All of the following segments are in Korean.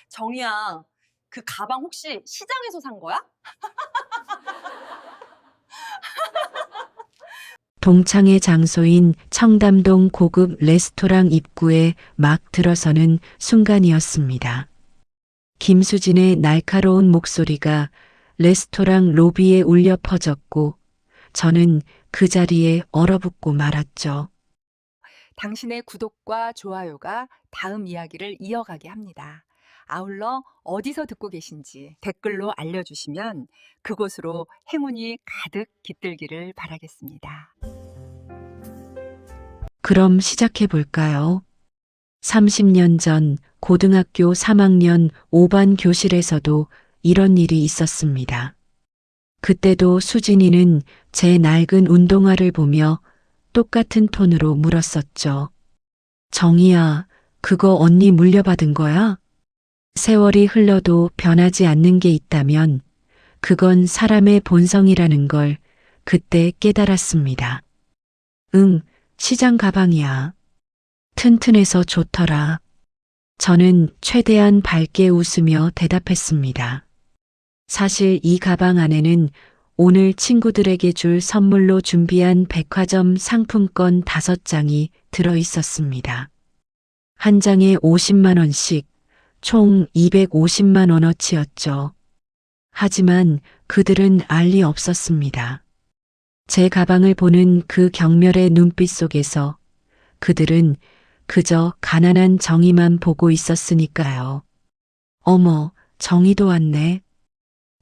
정희야, 그 가방 혹시 시장에서 산 거야? 동창의 장소인 청담동 고급 레스토랑 입구에 막 들어서는 순간이었습니다. 김수진의 날카로운 목소리가 레스토랑 로비에 울려 퍼졌고 저는 그 자리에 얼어붙고 말았죠. 당신의 구독과 좋아요가 다음 이야기를 이어가게 합니다. 아울러 어디서 듣고 계신지 댓글로 알려주시면 그곳으로 행운이 가득 깃들기를 바라겠습니다. 그럼 시작해 볼까요? 30년 전 고등학교 3학년 5반 교실에서도 이런 일이 있었습니다. 그때도 수진이는 제 낡은 운동화를 보며 똑같은 톤으로 물었었죠. 정희야, 그거 언니 물려받은 거야? 세월이 흘러도 변하지 않는 게 있다면 그건 사람의 본성이라는 걸 그때 깨달았습니다. 응, 시장 가방이야. 튼튼해서 좋더라. 저는 최대한 밝게 웃으며 대답했습니다. 사실 이 가방 안에는 오늘 친구들에게 줄 선물로 준비한 백화점 상품권 5장이 들어 있었습니다. 한 장에 50만 원씩, 총 250만 원어치였죠. 하지만 그들은 알 리 없었습니다. 제 가방을 보는 그 경멸의 눈빛 속에서 그들은 그저 가난한 정의만 보고 있었으니까요. 어머, 정의도 왔네.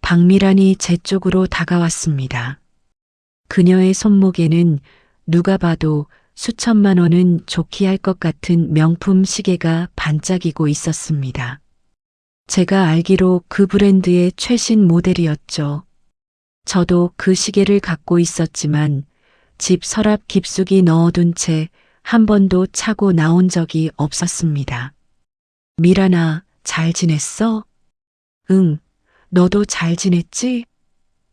박미란이 제 쪽으로 다가왔습니다. 그녀의 손목에는 누가 봐도 수천만 원은 좋게 할 것 같은 명품 시계가 반짝이고 있었습니다. 제가 알기로 그 브랜드의 최신 모델이었죠. 저도 그 시계를 갖고 있었지만 집 서랍 깊숙이 넣어둔 채 한 번도 차고 나온 적이 없었습니다. 미란아, 잘 지냈어? 응, 너도 잘 지냈지?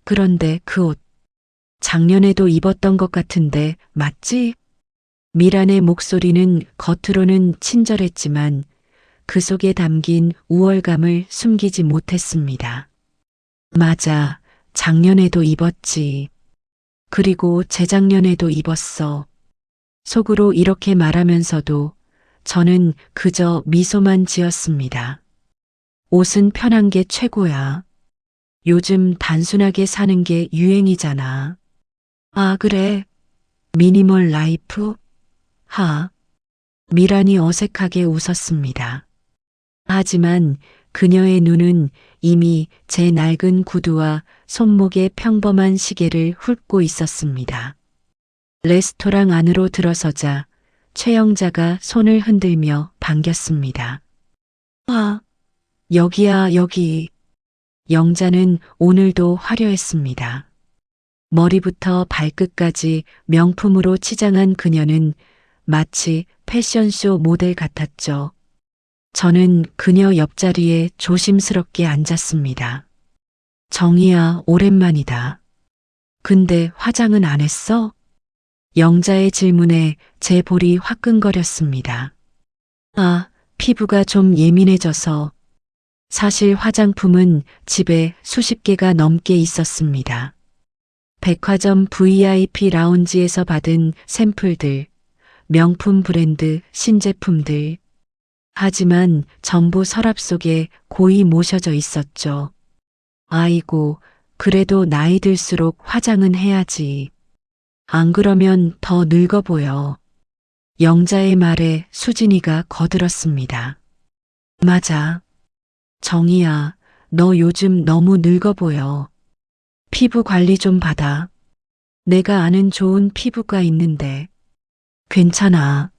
그런데 그 옷, 작년에도 입었던 것 같은데 맞지? 미란의 목소리는 겉으로는 친절했지만 그 속에 담긴 우월감을 숨기지 못했습니다. 맞아, 작년에도 입었지. 그리고 재작년에도 입었어. 속으로 이렇게 말하면서도 저는 그저 미소만 지었습니다. 옷은 편한 게 최고야. 요즘 단순하게 사는 게 유행이잖아. 아, 그래. 미니멀 라이프? 하. 미란이 어색하게 웃었습니다. 하지만 그녀의 눈은 이미 제 낡은 구두와 손목의 평범한 시계를 훑고 있었습니다. 레스토랑 안으로 들어서자 최영자가 손을 흔들며 반겼습니다. 아, 여기야, 여기. 영자는 오늘도 화려했습니다. 머리부터 발끝까지 명품으로 치장한 그녀는 마치 패션쇼 모델 같았죠. 저는 그녀 옆자리에 조심스럽게 앉았습니다. 정희야, 오랜만이다. 근데 화장은 안 했어? 영자의 질문에 제 볼이 화끈거렸습니다. 아, 피부가 좀 예민해져서. 사실 화장품은 집에 수십 개가 넘게 있었습니다. 백화점 VIP 라운지에서 받은 샘플들, 명품 브랜드 신제품들. 하지만 전부 서랍 속에 고이 모셔져 있었죠. 아이고, 그래도 나이 들수록 화장은 해야지. 안 그러면 더 늙어 보여. 영자의 말에 수진이가 거들었습니다. 맞아. 정희야, 너 요즘 너무 늙어 보여. 피부 관리 좀 받아. 내가 아는 좋은 피부과 있는데. 괜찮아.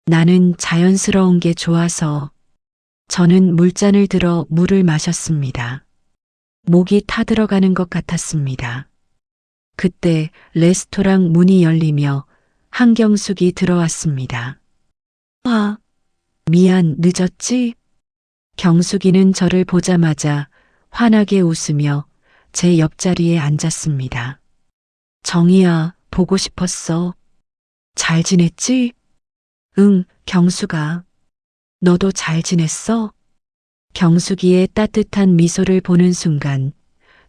나는 자연스러운 게 좋아서. 저는 물잔을 들어 물을 마셨습니다. 목이 타들어가는 것 같았습니다. 그때 레스토랑 문이 열리며 한경숙이 들어왔습니다. 아, 미안, 늦었지? 경숙이는 저를 보자마자 환하게 웃으며 제 옆자리에 앉았습니다. 정희야, 보고 싶었어. 잘 지냈지? 응, 경숙아. 너도 잘 지냈어? 경숙이의 따뜻한 미소를 보는 순간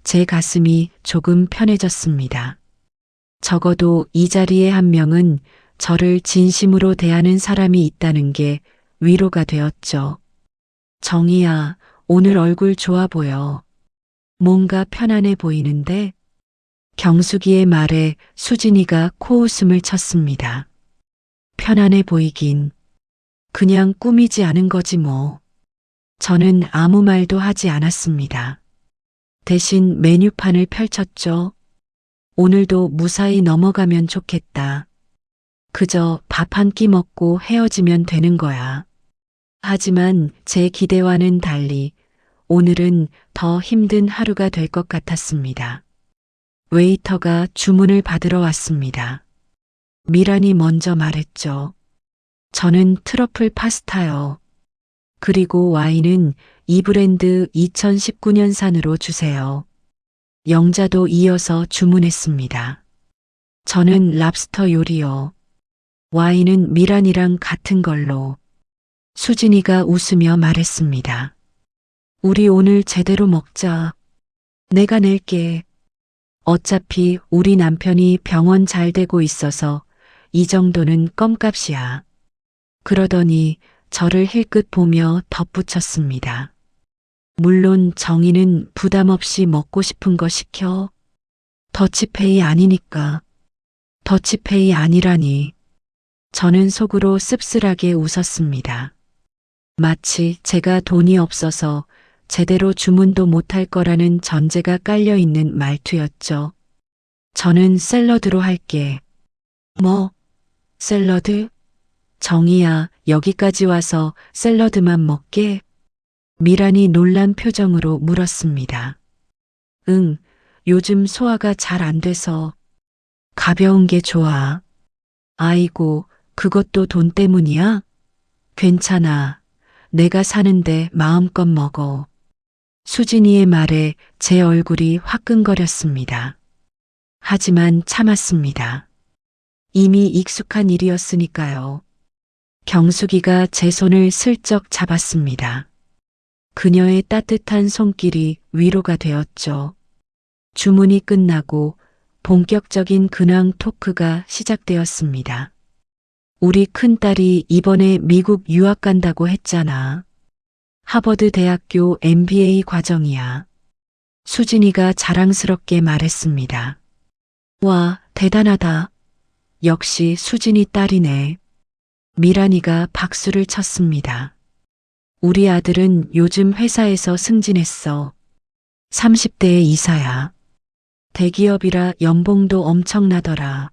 제 가슴이 조금 편해졌습니다. 적어도 이 자리에 한 명은 저를 진심으로 대하는 사람이 있다는 게 위로가 되었죠. 정희야, 오늘 얼굴 좋아 보여. 뭔가 편안해 보이는데? 경숙이의 말에 수진이가 코웃음을 쳤습니다. 편안해 보이긴. 그냥 꾸미지 않은 거지 뭐. 저는 아무 말도 하지 않았습니다. 대신 메뉴판을 펼쳤죠. 오늘도 무사히 넘어가면 좋겠다. 그저 밥 한 끼 먹고 헤어지면 되는 거야. 하지만 제 기대와는 달리 오늘은 더 힘든 하루가 될 것 같았습니다. 웨이터가 주문을 받으러 왔습니다. 미란이 먼저 말했죠. 저는 트러플 파스타요. 그리고 와인은 이 브랜드 2019년산으로 주세요. 영자도 이어서 주문했습니다. 저는 랍스터 요리요. 와인은 미란이랑 같은 걸로. 수진이가 웃으며 말했습니다. 우리 오늘 제대로 먹자. 내가 낼게. 어차피 우리 남편이 병원 잘 되고 있어서 이 정도는 껌값이야. 그러더니 저를 힐끗 보며 덧붙였습니다. 물론 정희는 부담 없이 먹고 싶은 거 시켜. 더치페이 아니니까. 더치페이 아니라니. 저는 속으로 씁쓸하게 웃었습니다. 마치 제가 돈이 없어서 제대로 주문도 못할 거라는 전제가 깔려 있는 말투였죠. 저는 샐러드로 할게. 뭐? 샐러드? 정희야, 여기까지 와서 샐러드만 먹게? 미란이 놀란 표정으로 물었습니다. 응, 요즘 소화가 잘 안 돼서. 가벼운 게 좋아. 아이고, 그것도 돈 때문이야? 괜찮아. 내가 사는데 마음껏 먹어. 수진이의 말에 제 얼굴이 화끈거렸습니다. 하지만 참았습니다. 이미 익숙한 일이었으니까요. 경숙이가 제 손을 슬쩍 잡았습니다. 그녀의 따뜻한 손길이 위로가 되었죠. 주문이 끝나고 본격적인 근황 토크가 시작되었습니다. 우리 큰딸이 이번에 미국 유학 간다고 했잖아. 하버드 대학교 MBA 과정이야. 수진이가 자랑스럽게 말했습니다. 와, 대단하다. 역시 수진이 딸이네. 미란이가 박수를 쳤습니다. 우리 아들은 요즘 회사에서 승진했어. 30대의 이사야. 대기업이라 연봉도 엄청나더라.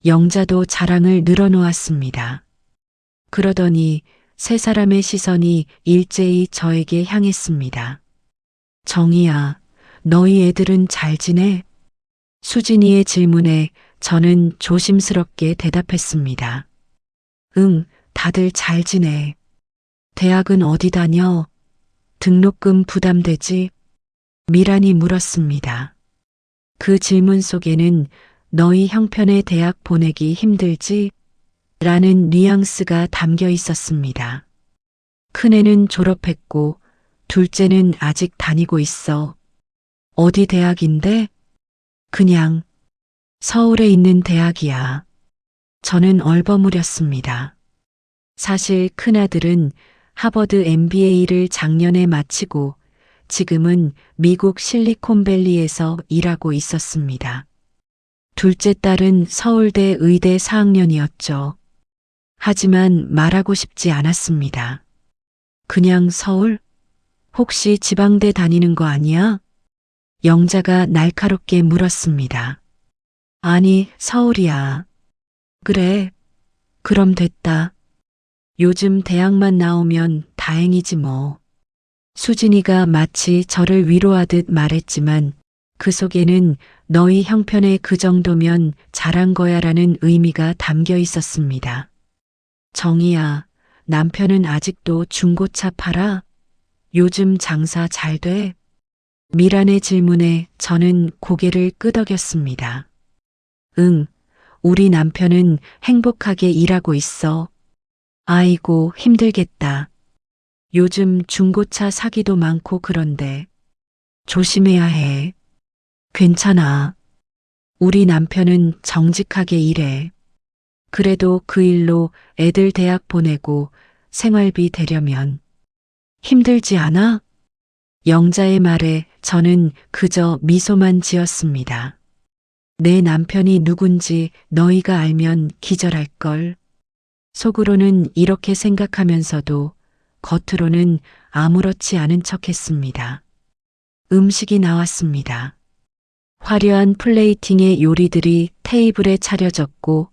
영자도 자랑을 늘어놓았습니다. 그러더니 세 사람의 시선이 일제히 저에게 향했습니다. 정희야, 너희 애들은 잘 지내? 수진이의 질문에 저는 조심스럽게 대답했습니다. 응, 다들 잘 지내. 대학은 어디 다녀? 등록금 부담되지? 미란이 물었습니다. 그 질문 속에는 너희 형편의 대학 보내기 힘들지? 라는 뉘앙스가 담겨 있었습니다. 큰애는 졸업했고 둘째는 아직 다니고 있어. 어디 대학인데? 그냥 서울에 있는 대학이야. 저는 얼버무렸습니다. 사실 큰아들은 하버드 MBA를 작년에 마치고 지금은 미국 실리콘밸리에서 일하고 있었습니다. 둘째 딸은 서울대 의대 4학년이었죠. 하지만 말하고 싶지 않았습니다. 그냥 서울? 혹시 지방대 다니는 거 아니야? 영자가 날카롭게 물었습니다. 아니, 서울이야. 그래. 그럼 됐다. 요즘 대학만 나오면 다행이지 뭐. 수진이가 마치 저를 위로하듯 말했지만 그 속에는 너희 형편에 그 정도면 잘한 거야라는 의미가 담겨 있었습니다. 정희야, 남편은 아직도 중고차 팔아? 요즘 장사 잘 돼? 미란의 질문에 저는 고개를 끄덕였습니다. 응, 우리 남편은 행복하게 일하고 있어. 아이고, 힘들겠다. 요즘 중고차 사기도 많고 그런데 조심해야 해. 괜찮아. 우리 남편은 정직하게 일해. 그래도 그 일로 애들 대학 보내고 생활비 대려면 힘들지 않아? 영자의 말에 저는 그저 미소만 지었습니다. 내 남편이 누군지 너희가 알면 기절할걸. 속으로는 이렇게 생각하면서도 겉으로는 아무렇지 않은 척 했습니다. 음식이 나왔습니다. 화려한 플레이팅의 요리들이 테이블에 차려졌고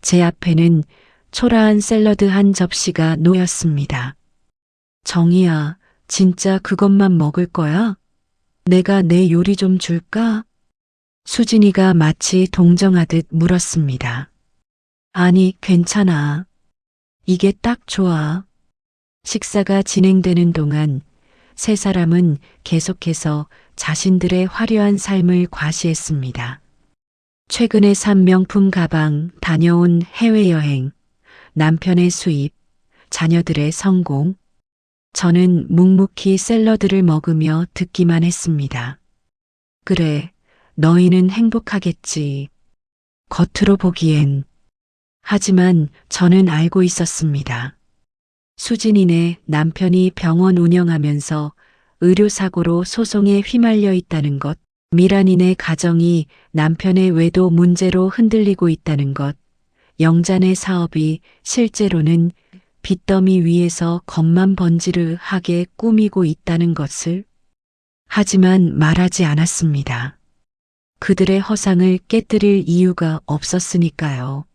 제 앞에는 초라한 샐러드 한 접시가 놓였습니다. 정희야, 진짜 그것만 먹을 거야? 내가 내 요리 좀 줄까? 수진이가 마치 동정하듯 물었습니다. 아니, 괜찮아. 이게 딱 좋아. 식사가 진행되는 동안 세 사람은 계속해서 자신들의 화려한 삶을 과시했습니다. 최근에 산 명품 가방, 다녀온 해외여행, 남편의 수입, 자녀들의 성공. 저는 묵묵히 샐러드를 먹으며 듣기만 했습니다. 그래, 너희는 행복하겠지. 겉으로 보기엔. 하지만 저는 알고 있었습니다. 수진이네 남편이 병원 운영하면서 의료사고로 소송에 휘말려 있다는 것, 미란이네 가정이 남편의 외도 문제로 흔들리고 있다는 것, 영자네 사업이 실제로는 빚더미 위에서 겉만 번지르하게 꾸미고 있다는 것을 하지만 말하지 않았습니다. 그들의 허상을 깨뜨릴 이유가 없었으니까요.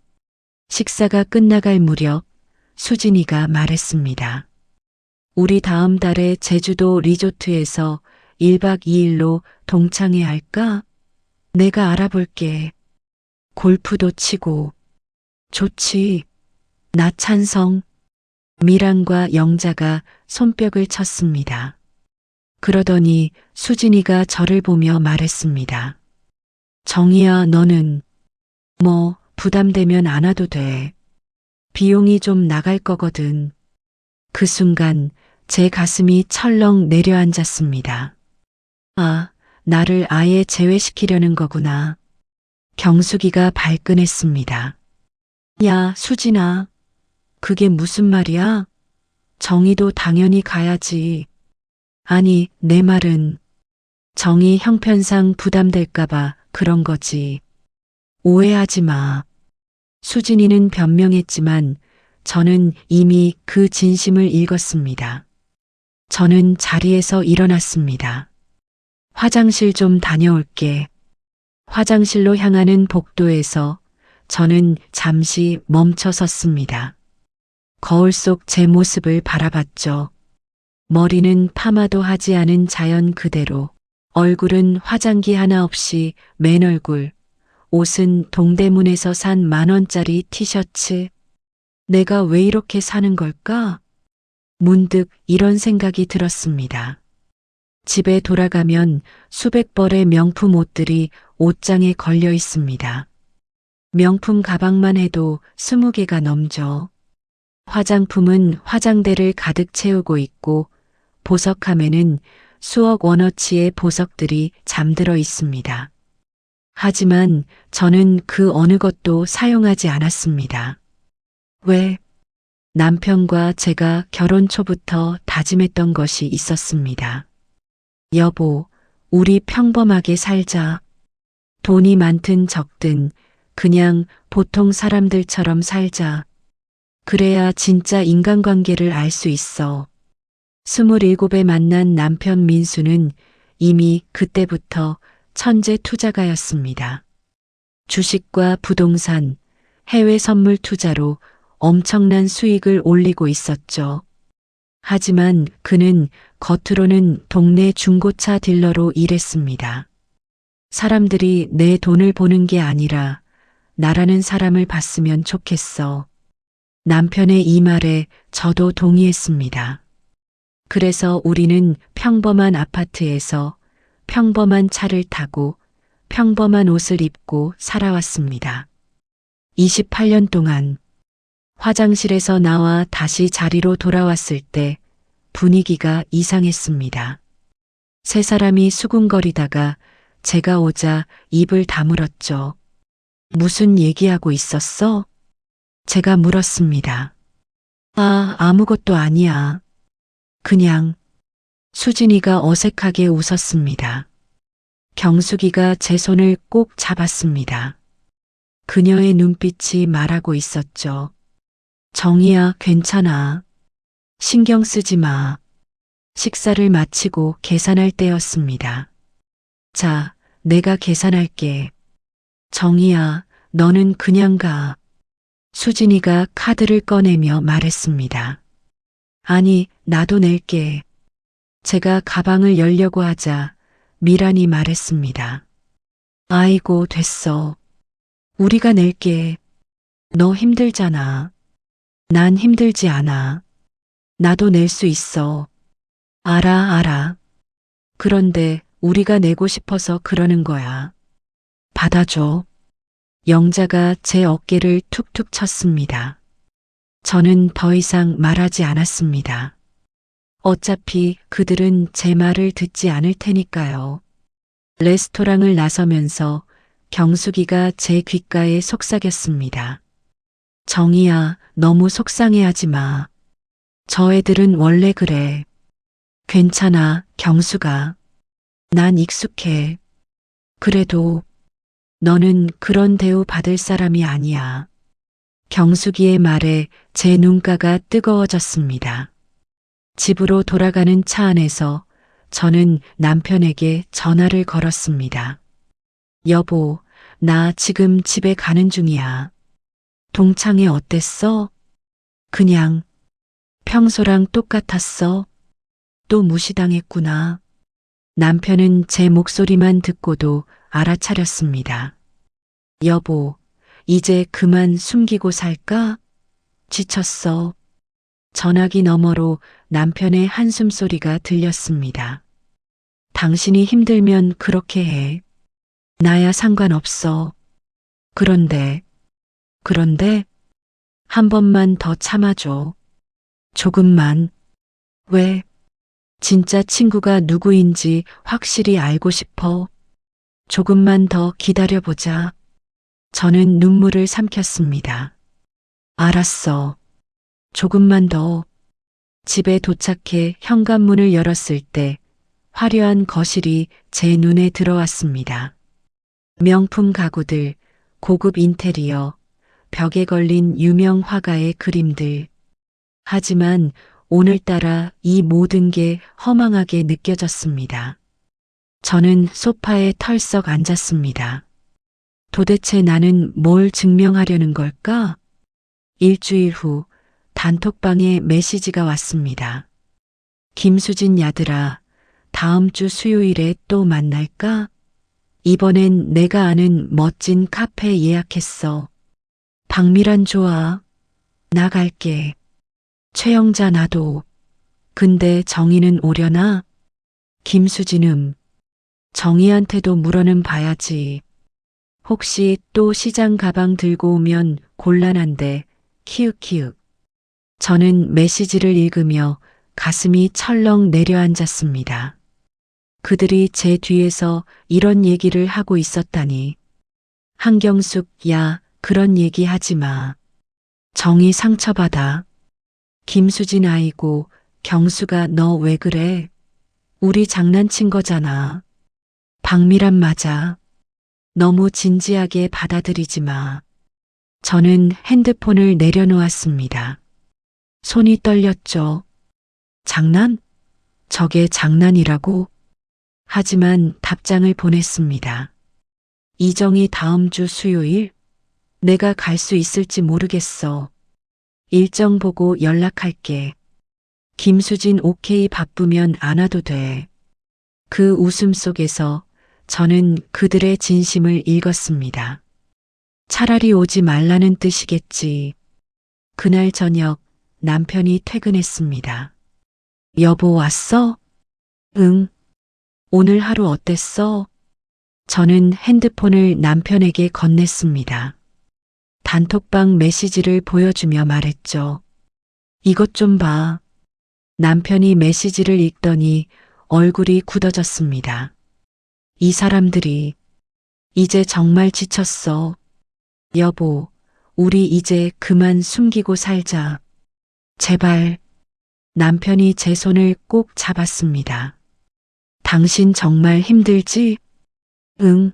식사가 끝나갈 무렵 수진이가 말했습니다. 우리 다음 달에 제주도 리조트에서 1박 2일로 동창회 할까? 내가 알아볼게. 골프도 치고. 좋지. 나 찬성. 미란과 영자가 손뼉을 쳤습니다. 그러더니 수진이가 저를 보며 말했습니다. 정희야, 너는 뭐 부담되면 안 와도 돼. 비용이 좀 나갈 거거든. 그 순간 제 가슴이 철렁 내려앉았습니다. 아, 나를 아예 제외시키려는 거구나. 경숙이가 발끈했습니다. 야, 수진아. 그게 무슨 말이야? 정희도 당연히 가야지. 아니, 내 말은 정희 형편상 부담될까봐 그런 거지. 오해하지 마. 수진이는 변명했지만 저는 이미 그 진심을 읽었습니다. 저는 자리에서 일어났습니다. 화장실 좀 다녀올게. 화장실로 향하는 복도에서 저는 잠시 멈춰 섰습니다. 거울 속 제 모습을 바라봤죠. 머리는 파마도 하지 않은 자연 그대로, 얼굴은 화장기 하나 없이 맨 얼굴, 옷은 동대문에서 산 10,000원짜리 티셔츠. 내가 왜 이렇게 사는 걸까? 문득 이런 생각이 들었습니다. 집에 돌아가면 수백 벌의 명품 옷들이 옷장에 걸려 있습니다. 명품 가방만 해도 20개가 넘죠. 화장품은 화장대를 가득 채우고 있고 보석함에는 수억 원어치의 보석들이 잠들어 있습니다. 하지만 저는 그 어느 것도 사용하지 않았습니다. 왜? 남편과 제가 결혼 초부터 다짐했던 것이 있었습니다. 여보, 우리 평범하게 살자. 돈이 많든 적든 그냥 보통 사람들처럼 살자. 그래야 진짜 인간관계를 알 수 있어. 27에 만난 남편 민수는 이미 그때부터 천재 투자가였습니다. 주식과 부동산, 해외 선물 투자로 엄청난 수익을 올리고 있었죠. 하지만 그는 겉으로는 동네 중고차 딜러로 일했습니다. 사람들이 내 돈을 보는 게 아니라 나라는 사람을 봤으면 좋겠어. 남편의 이 말에 저도 동의했습니다. 그래서 우리는 평범한 아파트에서 평범한 차를 타고 평범한 옷을 입고 살아왔습니다. 28년 동안 화장실에서 나와 다시 자리로 돌아왔을 때 분위기가 이상했습니다. 세 사람이 수군거리다가 제가 오자 입을 다물었죠. 무슨 얘기하고 있었어? 제가 물었습니다. 아무것도 아니야. 그냥. 수진이가 어색하게 웃었습니다. 경숙이가 제 손을 꼭 잡았습니다. 그녀의 눈빛이 말하고 있었죠. 정희야, 괜찮아. 신경 쓰지 마. 식사를 마치고 계산할 때였습니다. 자, 내가 계산할게. 정희야, 너는 그냥 가. 수진이가 카드를 꺼내며 말했습니다. 아니, 나도 낼게. 제가 가방을 열려고 하자 미란이 말했습니다. 아이고, 됐어. 우리가 낼게. 너 힘들잖아. 난 힘들지 않아. 나도 낼 수 있어. 알아. 그런데 우리가 내고 싶어서 그러는 거야. 받아줘. 영자가 제 어깨를 툭툭 쳤습니다. 저는 더 이상 말하지 않았습니다. 어차피 그들은 제 말을 듣지 않을 테니까요. 레스토랑을 나서면서 경숙이가 제 귓가에 속삭였습니다. 정희야, 너무 속상해하지 마. 저 애들은 원래 그래. 괜찮아, 경숙아. 난 익숙해. 그래도 너는 그런 대우 받을 사람이 아니야. 경숙이의 말에 제 눈가가 뜨거워졌습니다. 집으로 돌아가는 차 안에서 저는 남편에게 전화를 걸었습니다. 여보, 나 지금 집에 가는 중이야. 동창회 어땠어? 그냥 평소랑 똑같았어. 또 무시당했구나. 남편은 제 목소리만 듣고도 알아차렸습니다. 여보, 이제 그만 숨기고 살까? 지쳤어. 전화기 너머로 남편의 한숨 소리가 들렸습니다. 당신이 힘들면 그렇게 해. 나야 상관없어. 그런데 한 번만 더 참아줘. 조금만. 왜? 진짜 친구가 누구인지 확실히 알고 싶어. 조금만 더 기다려보자. 저는 눈물을 삼켰습니다. 알았어. 조금만 더. 집에 도착해 현관문을 열었을 때 화려한 거실이 제 눈에 들어왔습니다. 명품 가구들, 고급 인테리어, 벽에 걸린 유명 화가의 그림들. 하지만 오늘따라 이 모든 게 허망하게 느껴졌습니다. 저는 소파에 털썩 앉았습니다. 도대체 나는 뭘 증명하려는 걸까? 일주일 후 단톡방에 메시지가 왔습니다. 김수진 야들아, 다음 주 수요일에 또 만날까? 이번엔 내가 아는 멋진 카페 예약했어. 박미란 좋아. 나 갈게. 최영자 나도. 근데 정희는 오려나? 김수진 정희한테도 물어는 봐야지. 혹시 또 시장 가방 들고 오면 곤란한데, 키읔키읔. 저는 메시지를 읽으며 가슴이 철렁 내려앉았습니다. 그들이 제 뒤에서 이런 얘기를 하고 있었다니. 한경숙, 야, 그런 얘기 하지 마. 정희 상처받아. 김수진 아이고, 경수가 너 왜 그래? 우리 장난친 거잖아. 박미란 맞아. 너무 진지하게 받아들이지 마. 저는 핸드폰을 내려놓았습니다. 손이 떨렸죠. 장난? 저게 장난이라고? 하지만 답장을 보냈습니다. 이정희 다음 주 수요일? 내가 갈 수 있을지 모르겠어. 일정 보고 연락할게. 김수진 오케이 바쁘면 안 와도 돼. 그 웃음 속에서 저는 그들의 진심을 읽었습니다. 차라리 오지 말라는 뜻이겠지. 그날 저녁 남편이 퇴근했습니다. 여보 왔어? 응. 오늘 하루 어땠어? 저는 핸드폰을 남편에게 건넸습니다. 단톡방 메시지를 보여주며 말했죠. 이것 좀 봐. 남편이 메시지를 읽더니 얼굴이 굳어졌습니다. 이 사람들이 이제 정말 지쳤어. 여보, 우리 이제 그만 숨기고 살자. 제발. 남편이 제 손을 꼭 잡았습니다. 당신 정말 힘들지? 응.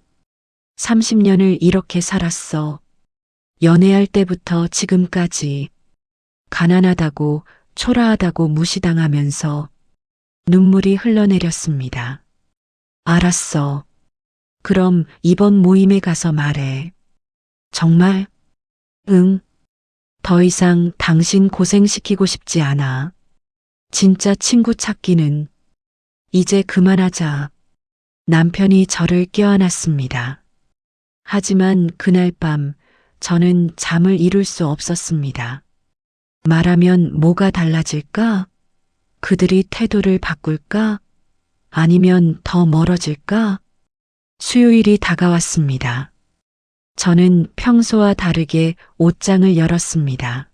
30년을 이렇게 살았어. 연애할 때부터 지금까지. 가난하다고, 초라하다고 무시당하면서 눈물이 흘러내렸습니다. 알았어. 그럼 이번 모임에 가서 말해. 정말? 응. 더 이상 당신 고생시키고 싶지 않아. 진짜 친구 찾기는 이제 그만하자. 남편이 저를 껴안았습니다. 하지만 그날 밤 저는 잠을 이룰 수 없었습니다. 말하면 뭐가 달라질까? 그들이 태도를 바꿀까? 아니면 더 멀어질까? 수요일이 다가왔습니다. 저는 평소와 다르게 옷장을 열었습니다.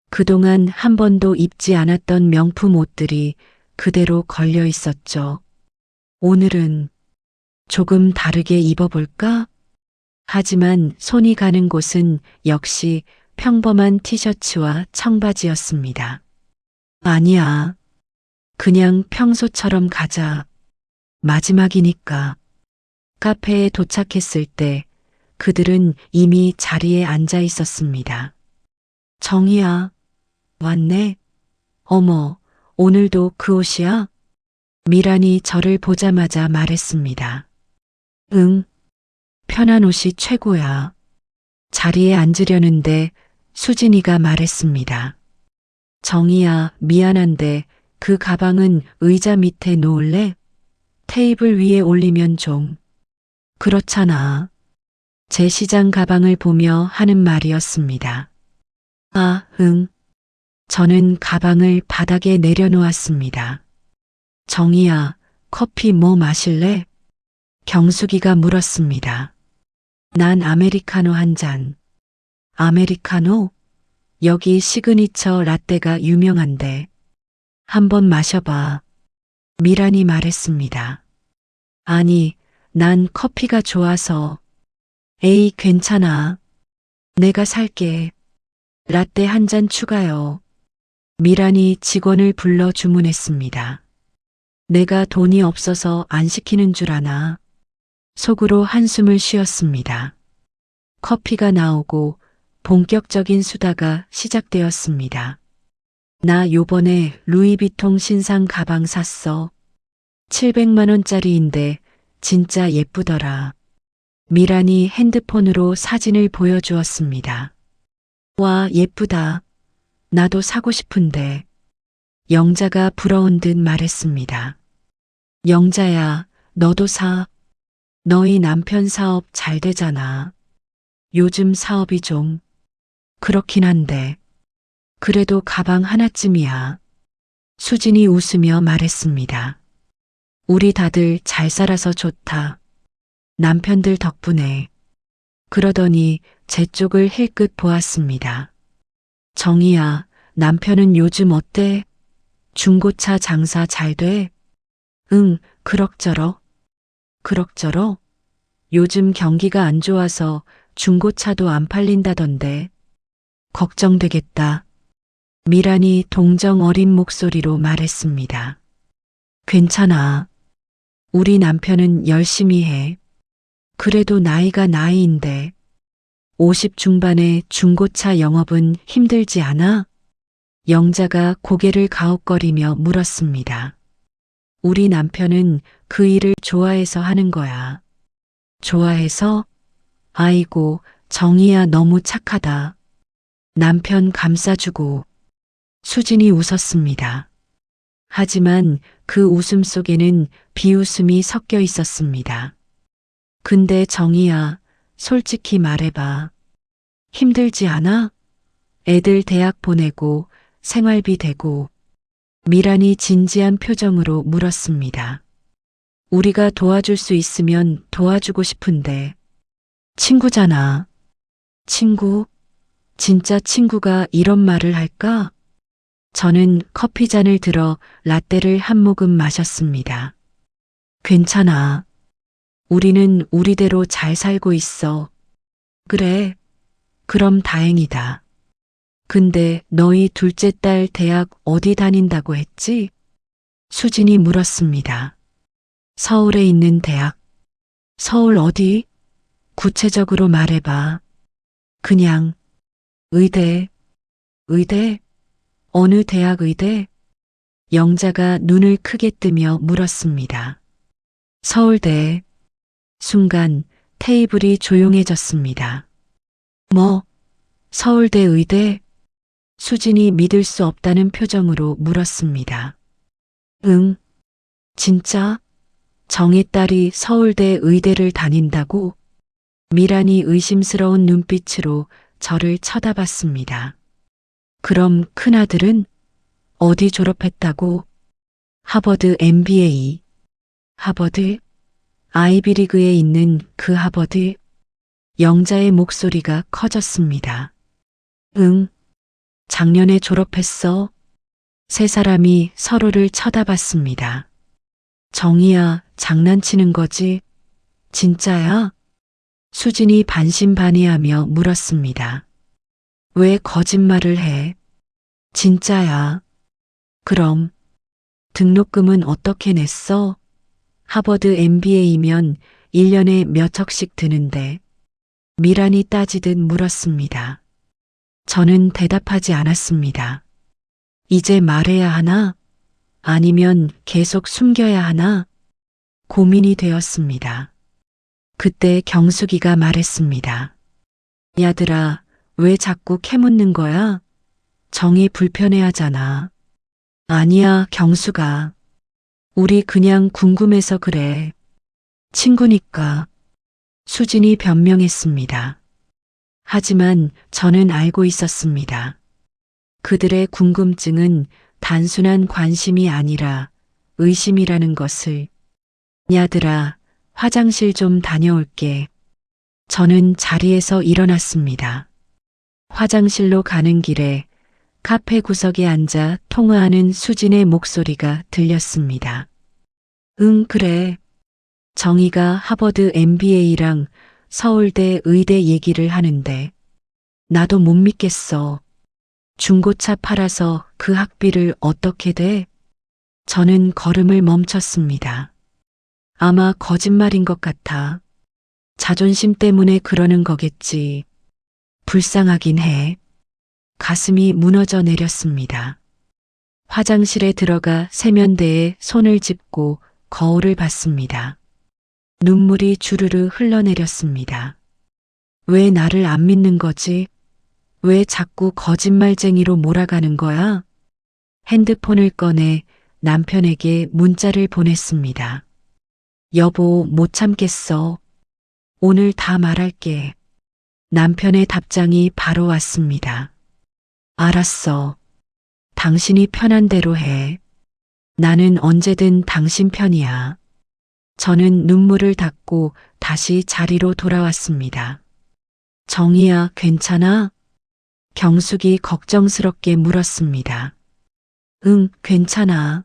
그동안 한 번도 입지 않았던 명품 옷들이 그대로 걸려 있었죠. 오늘은 조금 다르게 입어볼까? 하지만 손이 가는 곳은 역시 평범한 티셔츠와 청바지였습니다. 아니야. 그냥 평소처럼 가자. 마지막이니까. 카페에 도착했을 때 그들은 이미 자리에 앉아 있었습니다. 정희야, 왔네. 어머, 오늘도 그 옷이야? 미란이 저를 보자마자 말했습니다. 응, 편한 옷이 최고야. 자리에 앉으려는데 수진이가 말했습니다. 정희야, 미안한데 그 가방은 의자 밑에 놓을래? 테이블 위에 올리면 좀. 그렇잖아. 제 시장 가방을 보며 하는 말이었습니다. 아, 응. 저는 가방을 바닥에 내려놓았습니다. 정희야, 커피 뭐 마실래? 경숙이가 물었습니다. 난 아메리카노 한 잔. 아메리카노? 여기 시그니처 라떼가 유명한데. 한번 마셔봐. 미란이 말했습니다. 아니, 난 커피가 좋아서. 에이, 괜찮아. 내가 살게. 라떼 한 잔 추가요. 미란이 직원을 불러 주문했습니다. 내가 돈이 없어서 안 시키는 줄 아나. 속으로 한숨을 쉬었습니다. 커피가 나오고 본격적인 수다가 시작되었습니다. 나 요번에 루이비통 신상 가방 샀어. 700만 원짜리인데 진짜 예쁘더라. 미란이 핸드폰으로 사진을 보여주었습니다. 와, 예쁘다. 나도 사고 싶은데. 영자가 부러운 듯 말했습니다. 영자야, 너도 사. 너희 남편 사업 잘 되잖아. 요즘 사업이 좀 그렇긴 한데. 그래도 가방 하나쯤이야. 수진이 웃으며 말했습니다. 우리 다들 잘 살아서 좋다. 남편들 덕분에. 그러더니 제 쪽을 힐끗 보았습니다. 정희야, 남편은 요즘 어때? 중고차 장사 잘 돼? 응, 그럭저럭. 그럭저럭? 요즘 경기가 안 좋아서 중고차도 안 팔린다던데. 걱정되겠다. 미란이 동정 어린 목소리로 말했습니다. 괜찮아. 우리 남편은 열심히 해. 그래도 나이가 나이인데. 50 중반의 중고차 영업은 힘들지 않아? 영자가 고개를 가웃거리며 물었습니다. 우리 남편은 그 일을 좋아해서 하는 거야. 좋아해서? 아이고, 정희야 너무 착하다. 남편 감싸주고. 수진이 웃었습니다. 하지만 그 웃음 속에는 비웃음이 섞여 있었습니다. 근데 정희야, 솔직히 말해봐. 힘들지 않아? 애들 대학 보내고 생활비 대고. 미란이 진지한 표정으로 물었습니다. 우리가 도와줄 수 있으면 도와주고 싶은데. 친구잖아. 친구? 진짜 친구가 이런 말을 할까? 저는 커피잔을 들어 라떼를 한 모금 마셨습니다. 괜찮아. 우리는 우리대로 잘 살고 있어. 그래. 그럼 다행이다. 근데 너희 둘째 딸 대학 어디 다닌다고 했지? 수진이 물었습니다. 서울에 있는 대학. 서울 어디? 구체적으로 말해봐. 그냥 의대. 의대? 어느 대학 의대? 영자가 눈을 크게 뜨며 물었습니다. 서울대. 순간 테이블이 조용해졌습니다. 뭐? 서울대 의대? 수진이 믿을 수 없다는 표정으로 물었습니다. 응. 진짜? 정희 딸이 서울대 의대를 다닌다고? 미란이 의심스러운 눈빛으로 저를 쳐다봤습니다. 그럼 큰아들은 어디 졸업했다고? 하버드 MBA. 하버드? 아이비리그에 있는 그 하버드? 영자의 목소리가 커졌습니다. 응. 작년에 졸업했어. 세 사람이 서로를 쳐다봤습니다. 정희야, 장난치는 거지? 진짜야? 수진이 반신반의하며 물었습니다. 왜 거짓말을 해? 진짜야. 그럼 등록금은 어떻게 냈어? 하버드 MBA면 1년에 몇 억씩 드는데. 미란이 따지듯 물었습니다. 저는 대답하지 않았습니다. 이제 말해야 하나? 아니면 계속 숨겨야 하나? 고민이 되었습니다. 그때 경숙이가 말했습니다. 야들아, 왜 자꾸 캐묻는 거야? 정이 불편해하잖아. 아니야, 경숙아. 우리 그냥 궁금해서 그래. 친구니까. 수진이 변명했습니다. 하지만 저는 알고 있었습니다. 그들의 궁금증은 단순한 관심이 아니라 의심이라는 것을. 야들아, 화장실 좀 다녀올게. 저는 자리에서 일어났습니다. 화장실로 가는 길에 카페 구석에 앉아 통화하는 수진의 목소리가 들렸습니다. 응, 그래. 정희가 하버드 MBA랑 서울대 의대 얘기를 하는데 나도 못 믿겠어. 중고차 팔아서 그 학비를 어떻게 돼? 저는 걸음을 멈췄습니다. 아마 거짓말인 것 같아. 자존심 때문에 그러는 거겠지. 불쌍하긴 해. 가슴이 무너져 내렸습니다. 화장실에 들어가 세면대에 손을 짚고 거울을 봤습니다. 눈물이 주르르 흘러내렸습니다. 왜 나를 안 믿는 거지? 왜 자꾸 거짓말쟁이로 몰아가는 거야? 핸드폰을 꺼내 남편에게 문자를 보냈습니다. 여보, 못 참겠어. 오늘 다 말할게. 남편의 답장이 바로 왔습니다. 알았어. 당신이 편한 대로 해. 나는 언제든 당신 편이야. 저는 눈물을 닦고 다시 자리로 돌아왔습니다. 정희야, 괜찮아? 경숙이 걱정스럽게 물었습니다. 응, 괜찮아.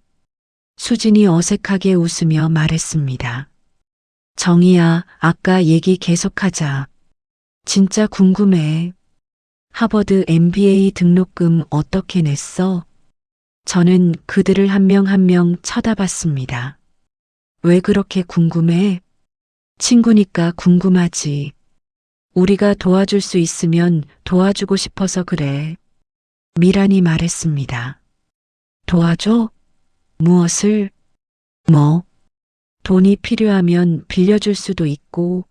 수진이 어색하게 웃으며 말했습니다. 정희야, 아까 얘기 계속하자. 진짜 궁금해. 하버드 MBA 등록금 어떻게 냈어? 저는 그들을 한 명 한 명 쳐다봤습니다. 왜 그렇게 궁금해? 친구니까 궁금하지. 우리가 도와줄 수 있으면 도와주고 싶어서 그래. 미란이 말했습니다. 도와줘? 무엇을? 뭐? 돈이 필요하면 빌려줄 수도 있고.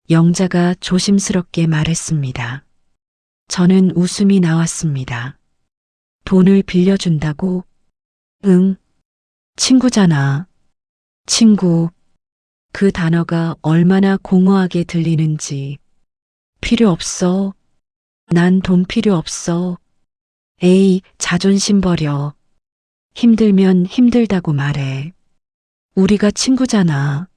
영자가 조심스럽게 말했습니다. 저는 웃음이 나왔습니다. 돈을 빌려준다고? 응. 친구잖아. 친구. 그 단어가 얼마나 공허하게 들리는지. 필요 없어. 난 돈 필요 없어. 에이, 자존심 버려. 힘들면 힘들다고 말해. 우리가 친구잖아.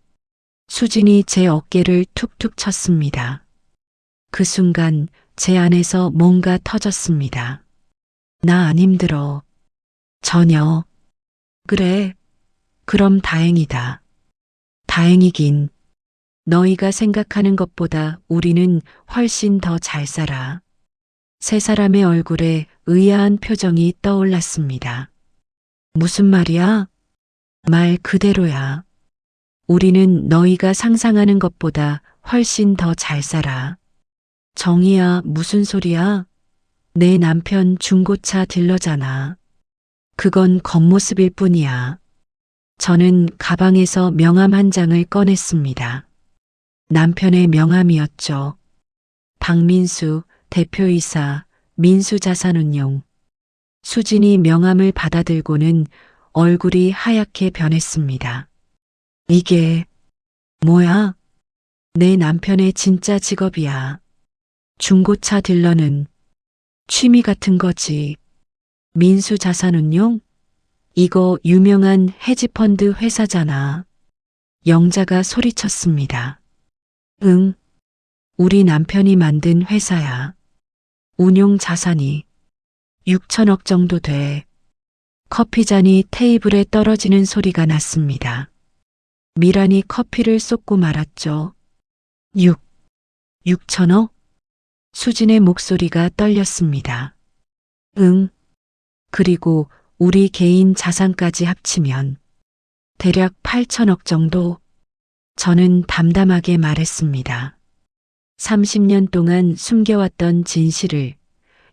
수진이 제 어깨를 툭툭 쳤습니다. 그 순간 제 안에서 뭔가 터졌습니다. 나 안 힘들어. 전혀. 그래. 그럼 다행이다. 다행이긴. 너희가 생각하는 것보다 우리는 훨씬 더 잘 살아. 세 사람의 얼굴에 의아한 표정이 떠올랐습니다. 무슨 말이야? 말 그대로야. 우리는 너희가 상상하는 것보다 훨씬 더 잘 살아. 정희야, 무슨 소리야? 내 남편 중고차 딜러잖아. 그건 겉모습일 뿐이야. 저는 가방에서 명함 한 장을 꺼냈습니다. 남편의 명함이었죠. 박민수 대표이사 민수자산운용. 수진이 명함을 받아들고는 얼굴이 하얗게 변했습니다. 이게 뭐야? 내 남편의 진짜 직업이야. 중고차 딜러는 취미 같은 거지. 민수자산운용? 이거 유명한 헤지펀드 회사잖아. 영자가 소리쳤습니다. 응, 우리 남편이 만든 회사야. 운용 자산이 6천억 정도 돼. 커피잔이 테이블에 떨어지는 소리가 났습니다. 미란이 커피를 쏟고 말았죠. 6천억? 수진의 목소리가 떨렸습니다. 응. 그리고 우리 개인 자산까지 합치면 대략 8천억 정도. 저는 담담하게 말했습니다. 30년 동안 숨겨왔던 진실을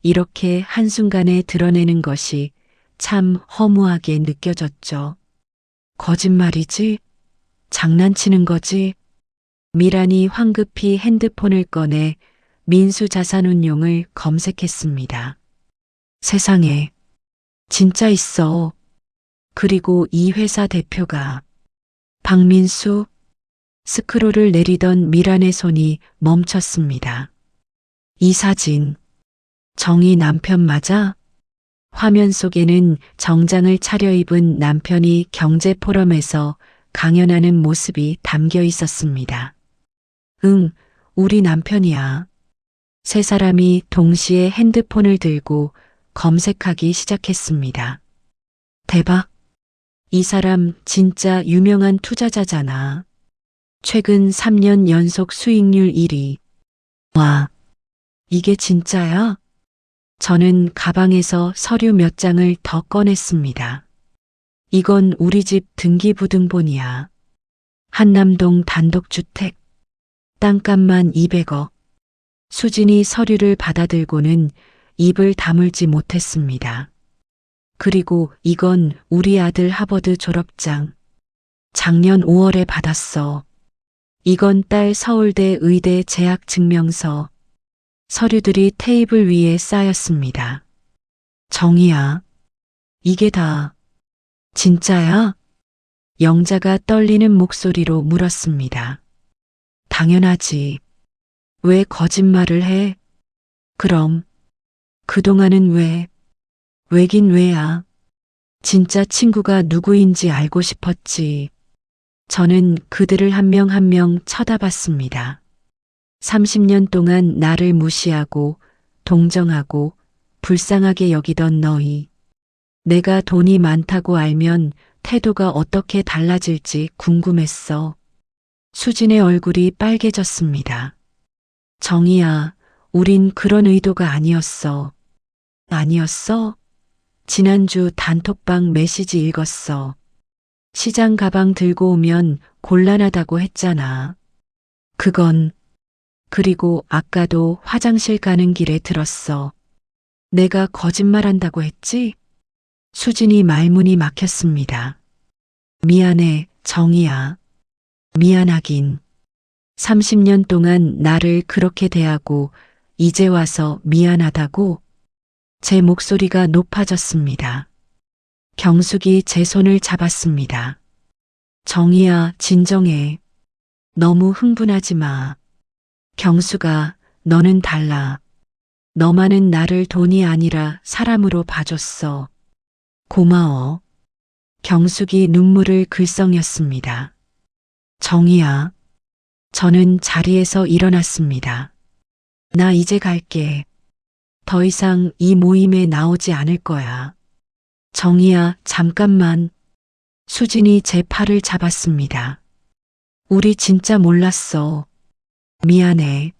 이렇게 한순간에 드러내는 것이 참 허무하게 느껴졌죠. 거짓말이지? 장난치는 거지? 미란이 황급히 핸드폰을 꺼내 민수자산운용을 검색했습니다. 세상에, 진짜 있어. 그리고 이 회사 대표가 박민수. 스크롤을 내리던 미란의 손이 멈췄습니다. 이 사진, 정희 남편 맞아? 화면 속에는 정장을 차려입은 남편이 경제 포럼에서 강연하는 모습이 담겨 있었습니다. 응, 우리 남편이야. 세 사람이 동시에 핸드폰을 들고 검색하기 시작했습니다. 대박! 이 사람 진짜 유명한 투자자잖아. 최근 3년 연속 수익률 1위. 와, 이게 진짜야? 저는 가방에서 서류 몇 장을 더 꺼냈습니다. 이건 우리 집 등기부등본이야. 한남동 단독주택. 땅값만 200억. 수진이 서류를 받아들고는 입을 다물지 못했습니다. 그리고 이건 우리 아들 하버드 졸업장. 작년 5월에 받았어. 이건 딸 서울대 의대 재학 증명서. 서류들이 테이블 위에 쌓였습니다. 정희야, 이게 다 진짜야? 영자가 떨리는 목소리로 물었습니다. 당연하지. 왜 거짓말을 해? 그럼 그동안은 왜? 왜긴 왜야? 진짜 친구가 누구인지 알고 싶었지. 저는 그들을 한 명 한 명 쳐다봤습니다. 30년 동안 나를 무시하고 동정하고 불쌍하게 여기던 너희. 내가 돈이 많다고 알면 태도가 어떻게 달라질지 궁금했어. 수진의 얼굴이 빨개졌습니다. 정희야, 우린 그런 의도가 아니었어. 아니었어? 지난주 단톡방 메시지 읽었어. 시장 가방 들고 오면 곤란하다고 했잖아. 그건, 그리고 아까도 화장실 가는 길에 들었어. 내가 거짓말한다고 했지? 수진이 말문이 막혔습니다. 미안해, 정희야. 미안하긴. 30년 동안 나를 그렇게 대하고 이제 와서 미안하다고? 제 목소리가 높아졌습니다. 경숙이 제 손을 잡았습니다. 정희야, 진정해. 너무 흥분하지 마. 경수가, 너는 달라. 너만은 나를 돈이 아니라 사람으로 봐줬어. 고마워. 경숙이 눈물을 글썽였습니다. 정희야. 저는 자리에서 일어났습니다. 나 이제 갈게. 더 이상 이 모임에 나오지 않을 거야. 정희야, 잠깐만. 수진이 제 팔을 잡았습니다. 우리 진짜 몰랐어. 미안해.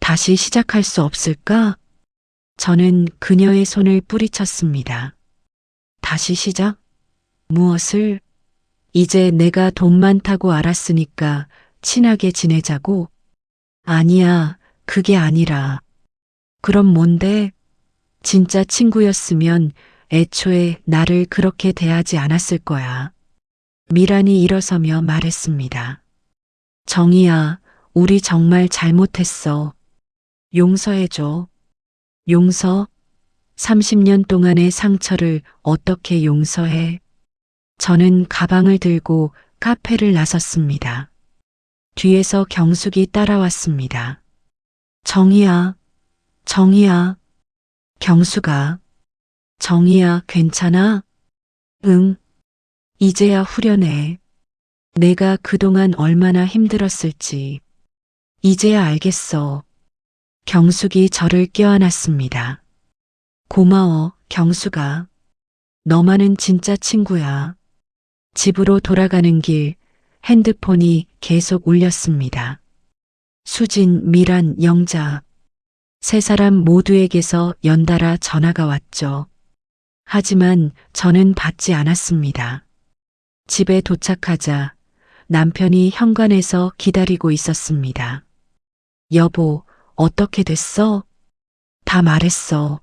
다시 시작할 수 없을까? 저는 그녀의 손을 뿌리쳤습니다. 다시 시작? 무엇을? 이제 내가 돈 많다고 알았으니까 친하게 지내자고? 아니야, 그게 아니라. 그럼 뭔데? 진짜 친구였으면 애초에 나를 그렇게 대하지 않았을 거야. 미란이 일어서며 말했습니다. 정희야, 우리 정말 잘못했어. 용서해줘. 용서? 30년 동안의 상처를 어떻게 용서해? 저는 가방을 들고 카페를 나섰습니다. 뒤에서 경숙이 따라왔습니다. 정희야, 정희야, 경숙아, 정희야, 괜찮아? 응, 이제야 후련해. 내가 그동안 얼마나 힘들었을지. 이제야 알겠어. 경숙이 저를 껴안았습니다. 고마워, 경숙아. 너만은 진짜 친구야. 집으로 돌아가는 길 핸드폰이 계속 울렸습니다. 수진, 미란, 영자. 세 사람 모두에게서 연달아 전화가 왔죠. 하지만 저는 받지 않았습니다. 집에 도착하자 남편이 현관에서 기다리고 있었습니다. 여보, 어떻게 됐어? 다 말했어.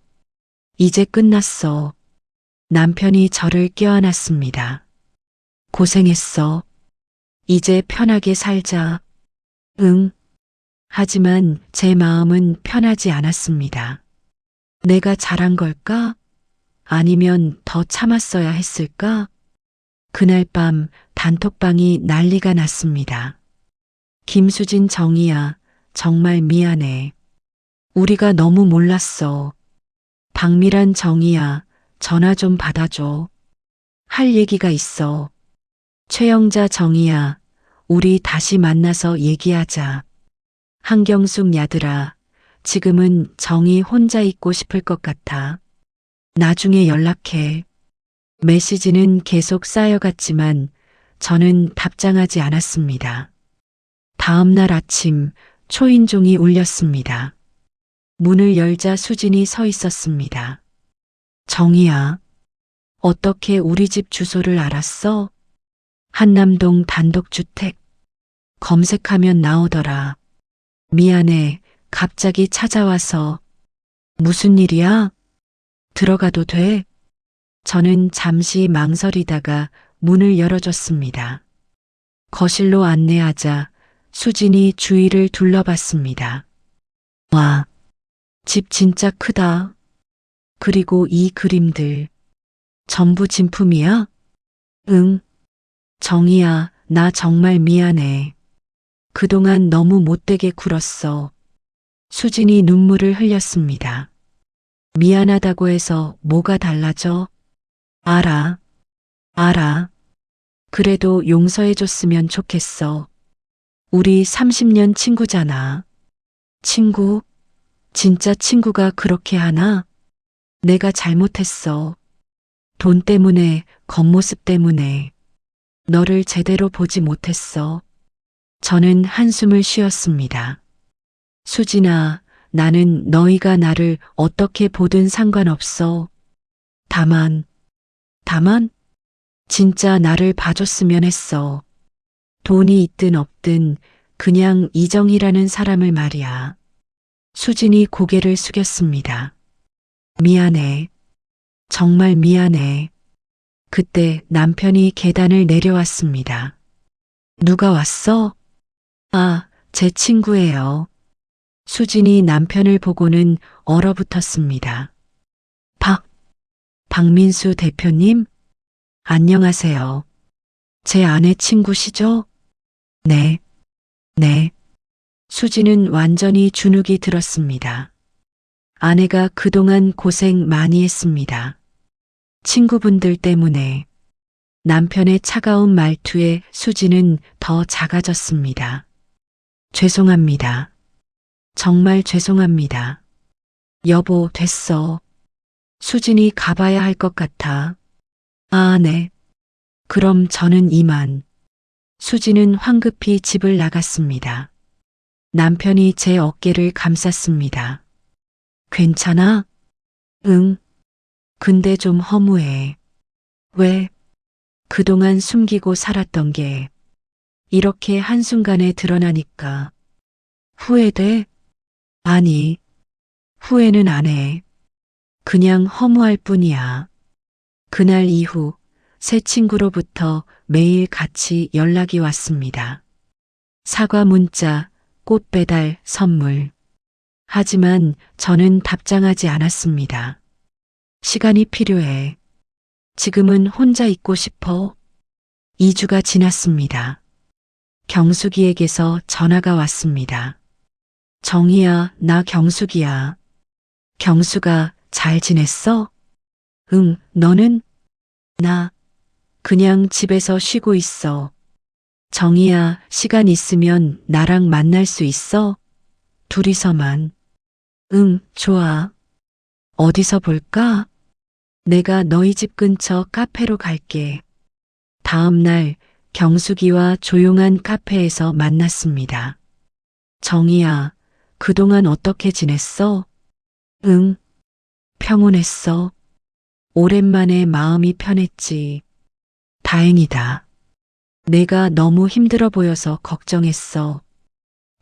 이제 끝났어. 남편이 저를 껴안았습니다. 고생했어. 이제 편하게 살자. 응. 하지만 제 마음은 편하지 않았습니다. 내가 잘한 걸까? 아니면 더 참았어야 했을까? 그날 밤 단톡방이 난리가 났습니다. 김수진, 정희야, 정말 미안해. 우리가 너무 몰랐어. 박미란, 정희야, 전화 좀 받아줘. 할 얘기가 있어. 최영자, 정희야, 우리 다시 만나서 얘기하자. 한경숙, 야들아, 지금은 정희 혼자 있고 싶을 것 같아. 나중에 연락해. 메시지는 계속 쌓여갔지만 저는 답장하지 않았습니다. 다음 날 아침 초인종이 울렸습니다. 문을 열자 수진이 서 있었습니다. 정희야, 어떻게 우리 집 주소를 알았어? 한남동 단독주택. 검색하면 나오더라. 미안해, 갑자기 찾아와서. 무슨 일이야? 들어가도 돼? 저는 잠시 망설이다가 문을 열어줬습니다. 거실로 안내하자 수진이 주위를 둘러봤습니다. 와, 집 진짜 크다. 그리고 이 그림들. 전부 진품이야? 응. 정희야, 나 정말 미안해. 그동안 너무 못되게 굴었어. 수진이 눈물을 흘렸습니다. 미안하다고 해서 뭐가 달라져? 알아. 그래도 용서해줬으면 좋겠어. 우리 30년 친구잖아. 친구? 진짜 친구가 그렇게 하나? 내가 잘못했어. 돈 때문에, 겉모습 때문에. 너를 제대로 보지 못했어. 저는 한숨을 쉬었습니다. 수진아, 나는 너희가 나를 어떻게 보든 상관없어. 다만, 진짜 나를 봐줬으면 했어. 돈이 있든 없든 그냥 이정희라는 사람을 말이야. 수진이 고개를 숙였습니다. 미안해. 정말 미안해. 그때 남편이 계단을 내려왔습니다. 누가 왔어? 아, 제 친구예요. 수진이 남편을 보고는 얼어붙었습니다. 박민수 대표님? 안녕하세요. 제 아내 친구시죠? 네. 수진은 완전히 주눅이 들었습니다. 아내가 그동안 고생 많이 했습니다. 친구분들 때문에. 남편의 차가운 말투에 수진은 더 작아졌습니다. 죄송합니다. 정말 죄송합니다. 여보, 됐어. 수진이 가봐야 할 것 같아. 아, 네. 그럼 저는 이만. 수지는 황급히 집을 나갔습니다. 남편이 제 어깨를 감쌌습니다. 괜찮아? 응. 근데 좀 허무해. 왜? 그동안 숨기고 살았던 게 이렇게 한순간에 드러나니까 후회돼? 아니, 후회는 안 해. 그냥 허무할 뿐이야. 그날 이후 새 친구로부터 매일 같이 연락이 왔습니다. 사과 문자, 꽃 배달, 선물. 하지만 저는 답장하지 않았습니다. 시간이 필요해. 지금은 혼자 있고 싶어. 2주가 지났습니다. 경숙이에게서 전화가 왔습니다. 정희야, 나 경숙이야. 경숙아, 잘 지냈어? 응, 너는? 나 그냥 집에서 쉬고 있어. 정희야, 시간 있으면 나랑 만날 수 있어? 둘이서만. 응, 좋아. 어디서 볼까? 내가 너희 집 근처 카페로 갈게. 다음 날 경숙이와 조용한 카페에서 만났습니다. 정희야, 그동안 어떻게 지냈어? 응, 평온했어. 오랜만에 마음이 편했지. 다행이다. 내가 너무 힘들어 보여서 걱정했어.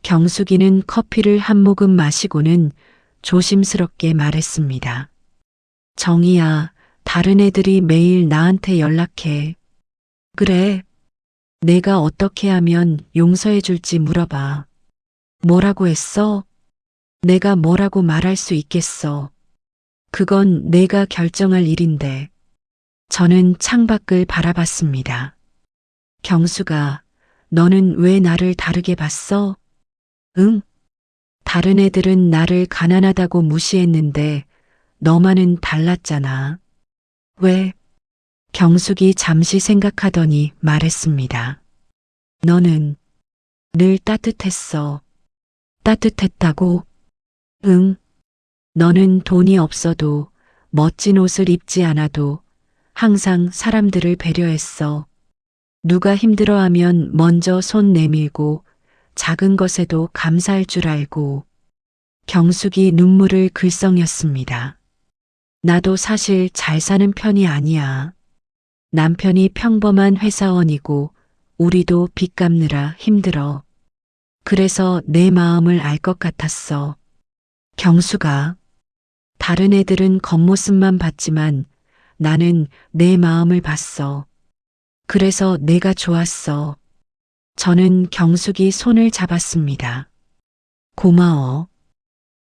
경숙이는 커피를 한 모금 마시고는 조심스럽게 말했습니다. 정희야, 다른 애들이 매일 나한테 연락해. 그래. 내가 어떻게 하면 용서해 줄지 물어봐. 뭐라고 했어? 내가 뭐라고 말할 수 있겠어. 그건 내가 결정할 일인데. 저는 창밖을 바라봤습니다. 경수가, 너는 왜 나를 다르게 봤어? 응? 다른 애들은 나를 가난하다고 무시했는데 너만은 달랐잖아. 왜? 경숙이 잠시 생각하더니 말했습니다. 너는 늘 따뜻했어. 따뜻했다고? 응. 너는 돈이 없어도 멋진 옷을 입지 않아도 항상 사람들을 배려했어. 누가 힘들어하면 먼저 손 내밀고 작은 것에도 감사할 줄 알고. 경숙이 눈물을 글썽였습니다. 나도 사실 잘 사는 편이 아니야. 남편이 평범한 회사원이고 우리도 빚 갚느라 힘들어. 그래서 내 마음을 알 것 같았어. 경수가, 다른 애들은 겉모습만 봤지만 나는 내 마음을 봤어. 그래서 내가 좋았어. 저는 경숙이 손을 잡았습니다. 고마워.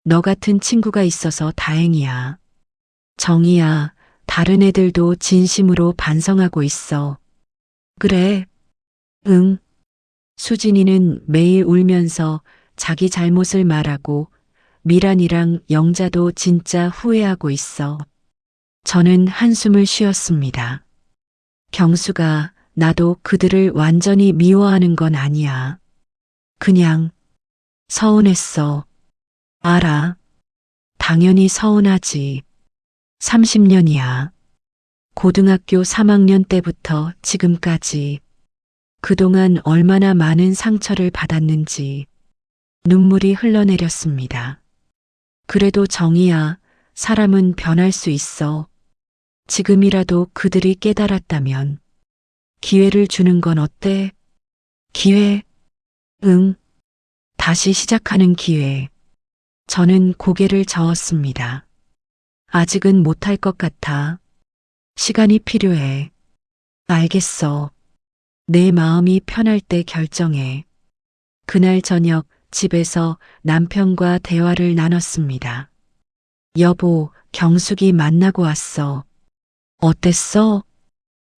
너 같은 친구가 있어서 다행이야. 정희야, 다른 애들도 진심으로 반성하고 있어. 그래. 응. 수진이는 매일 울면서 자기 잘못을 말하고 미란이랑 영자도 진짜 후회하고 있어. 저는 한숨을 쉬었습니다. 경수가, 나도 그들을 완전히 미워하는 건 아니야. 그냥 서운했어. 알아. 당연히 서운하지. 30년이야. 고등학교 3학년 때부터 지금까지. 그동안 얼마나 많은 상처를 받았는지 눈물이 흘러내렸습니다. 그래도 정희야, 사람은 변할 수 있어. 지금이라도 그들이 깨달았다면 기회를 주는 건 어때? 기회? 응. 다시 시작하는 기회. 저는 고개를 저었습니다. 아직은 못할 것 같아. 시간이 필요해. 알겠어. 내 마음이 편할 때 결정해. 그날 저녁 집에서 남편과 대화를 나눴습니다. 여보, 경숙이 만나고 왔어. 어땠어?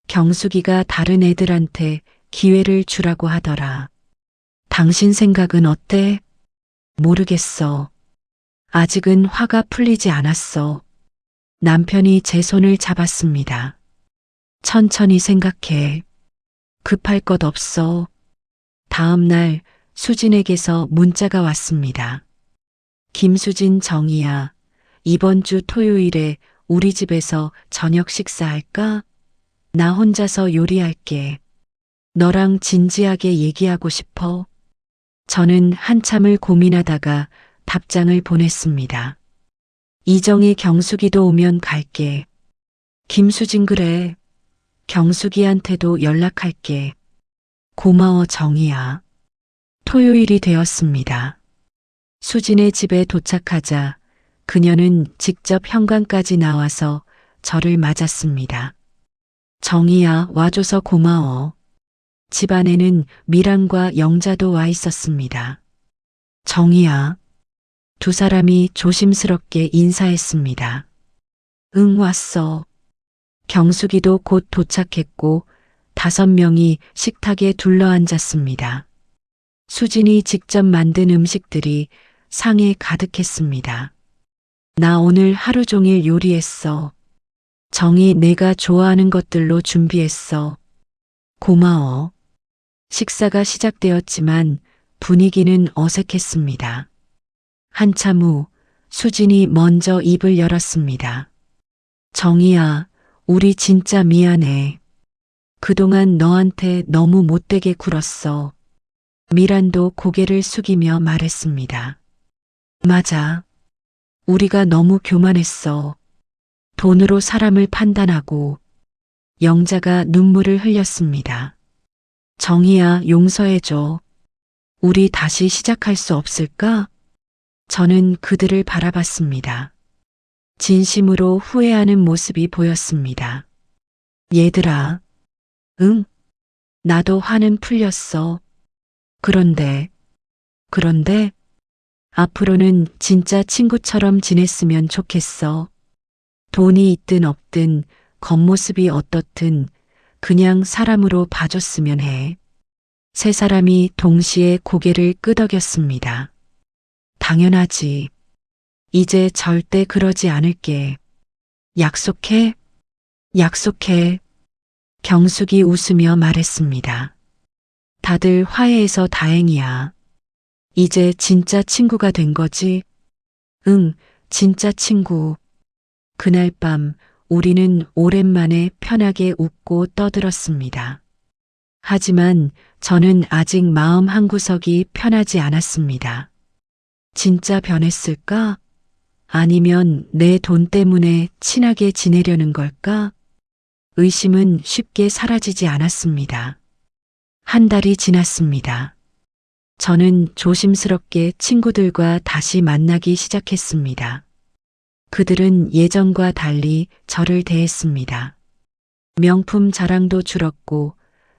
경숙이가 다른 애들한테 기회를 주라고 하더라. 당신 생각은 어때? 모르겠어. 아직은 화가 풀리지 않았어. 남편이 제 손을 잡았습니다. 천천히 생각해. 급할 것 없어. 다음 날 수진에게서 문자가 왔습니다. 김수진, 정희야, 이번 주 토요일에 우리 집에서 저녁 식사할까? 나 혼자서 요리할게. 너랑 진지하게 얘기하고 싶어. 저는 한참을 고민하다가 답장을 보냈습니다. 이정희 경숙이도 오면 갈게. 김수진 그래. 경숙이한테도 연락할게. 고마워 정희야. 토요일이 되었습니다. 수진의 집에 도착하자 그녀는 직접 현관까지 나와서 저를 맞았습니다. 정희야, 와줘서 고마워. 집 안에는 미란과 영자도 와 있었습니다. 정희야. 두 사람이 조심스럽게 인사했습니다. 응, 왔어. 경숙이도 곧 도착했고 5명이 식탁에 둘러앉았습니다. 수진이 직접 만든 음식들이 상에 가득했습니다. 나 오늘 하루 종일 요리했어. 정희 내가 좋아하는 것들로 준비했어. 고마워. 식사가 시작되었지만 분위기는 어색했습니다. 한참 후 수진이 먼저 입을 열었습니다. 정희야, 우리 진짜 미안해. 그동안 너한테 너무 못되게 굴었어. 미란도 고개를 숙이며 말했습니다. 맞아. 우리가 너무 교만했어. 돈으로 사람을 판단하고. 영자가 눈물을 흘렸습니다. 정희야, 용서해줘. 우리 다시 시작할 수 없을까? 저는 그들을 바라봤습니다. 진심으로 후회하는 모습이 보였습니다. 얘들아. 응? 나도 화는 풀렸어. 그런데 앞으로는 진짜 친구처럼 지냈으면 좋겠어. 돈이 있든 없든 겉모습이 어떻든 그냥 사람으로 봐줬으면 해. 세 사람이 동시에 고개를 끄덕였습니다. 당연하지. 이제 절대 그러지 않을게. 약속해? 약속해. 경숙이 웃으며 말했습니다. 다들 화해해서 다행이야. 이제 진짜 친구가 된 거지? 응, 진짜 친구. 그날 밤 우리는 오랜만에 편하게 웃고 떠들었습니다. 하지만 저는 아직 마음 한구석이 편하지 않았습니다. 진짜 변했을까? 아니면 내 돈 때문에 친하게 지내려는 걸까? 의심은 쉽게 사라지지 않았습니다. 한 달이 지났습니다. 저는 조심스럽게 친구들과 다시 만나기 시작했습니다. 그들은 예전과 달리 저를 대했습니다. 명품 자랑도 줄었고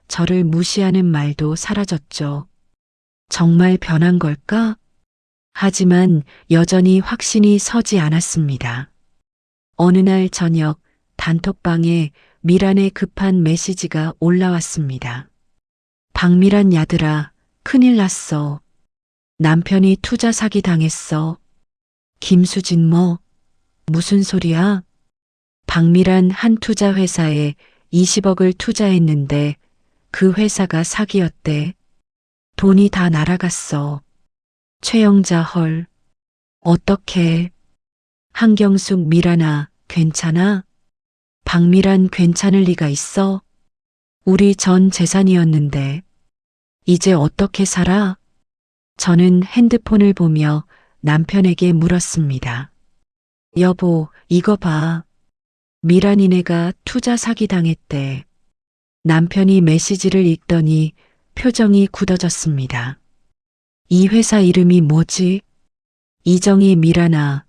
저를 무시하는 말도 사라졌죠. 정말 변한 걸까? 하지만 여전히 확신이 서지 않았습니다. 어느 날 저녁 단톡방에 미란의 급한 메시지가 올라왔습니다. 박미란 야들아, 큰일 났어. 남편이 투자 사기 당했어. 김수진 뭐? 무슨 소리야? 박미란 한 투자 회사에 20억을 투자했는데 그 회사가 사기였대. 돈이 다 날아갔어. 최영자 헐. 어떡해. 한경숙 미란아, 괜찮아? 박미란 괜찮을 리가 있어? 우리 전 재산이었는데. 이제 어떻게 살아? 저는 핸드폰을 보며 남편에게 물었습니다. 여보, 이거 봐. 미란이네가 투자 사기 당했대. 남편이 메시지를 읽더니 표정이 굳어졌습니다. 이 회사 이름이 뭐지? 이정희 미란아,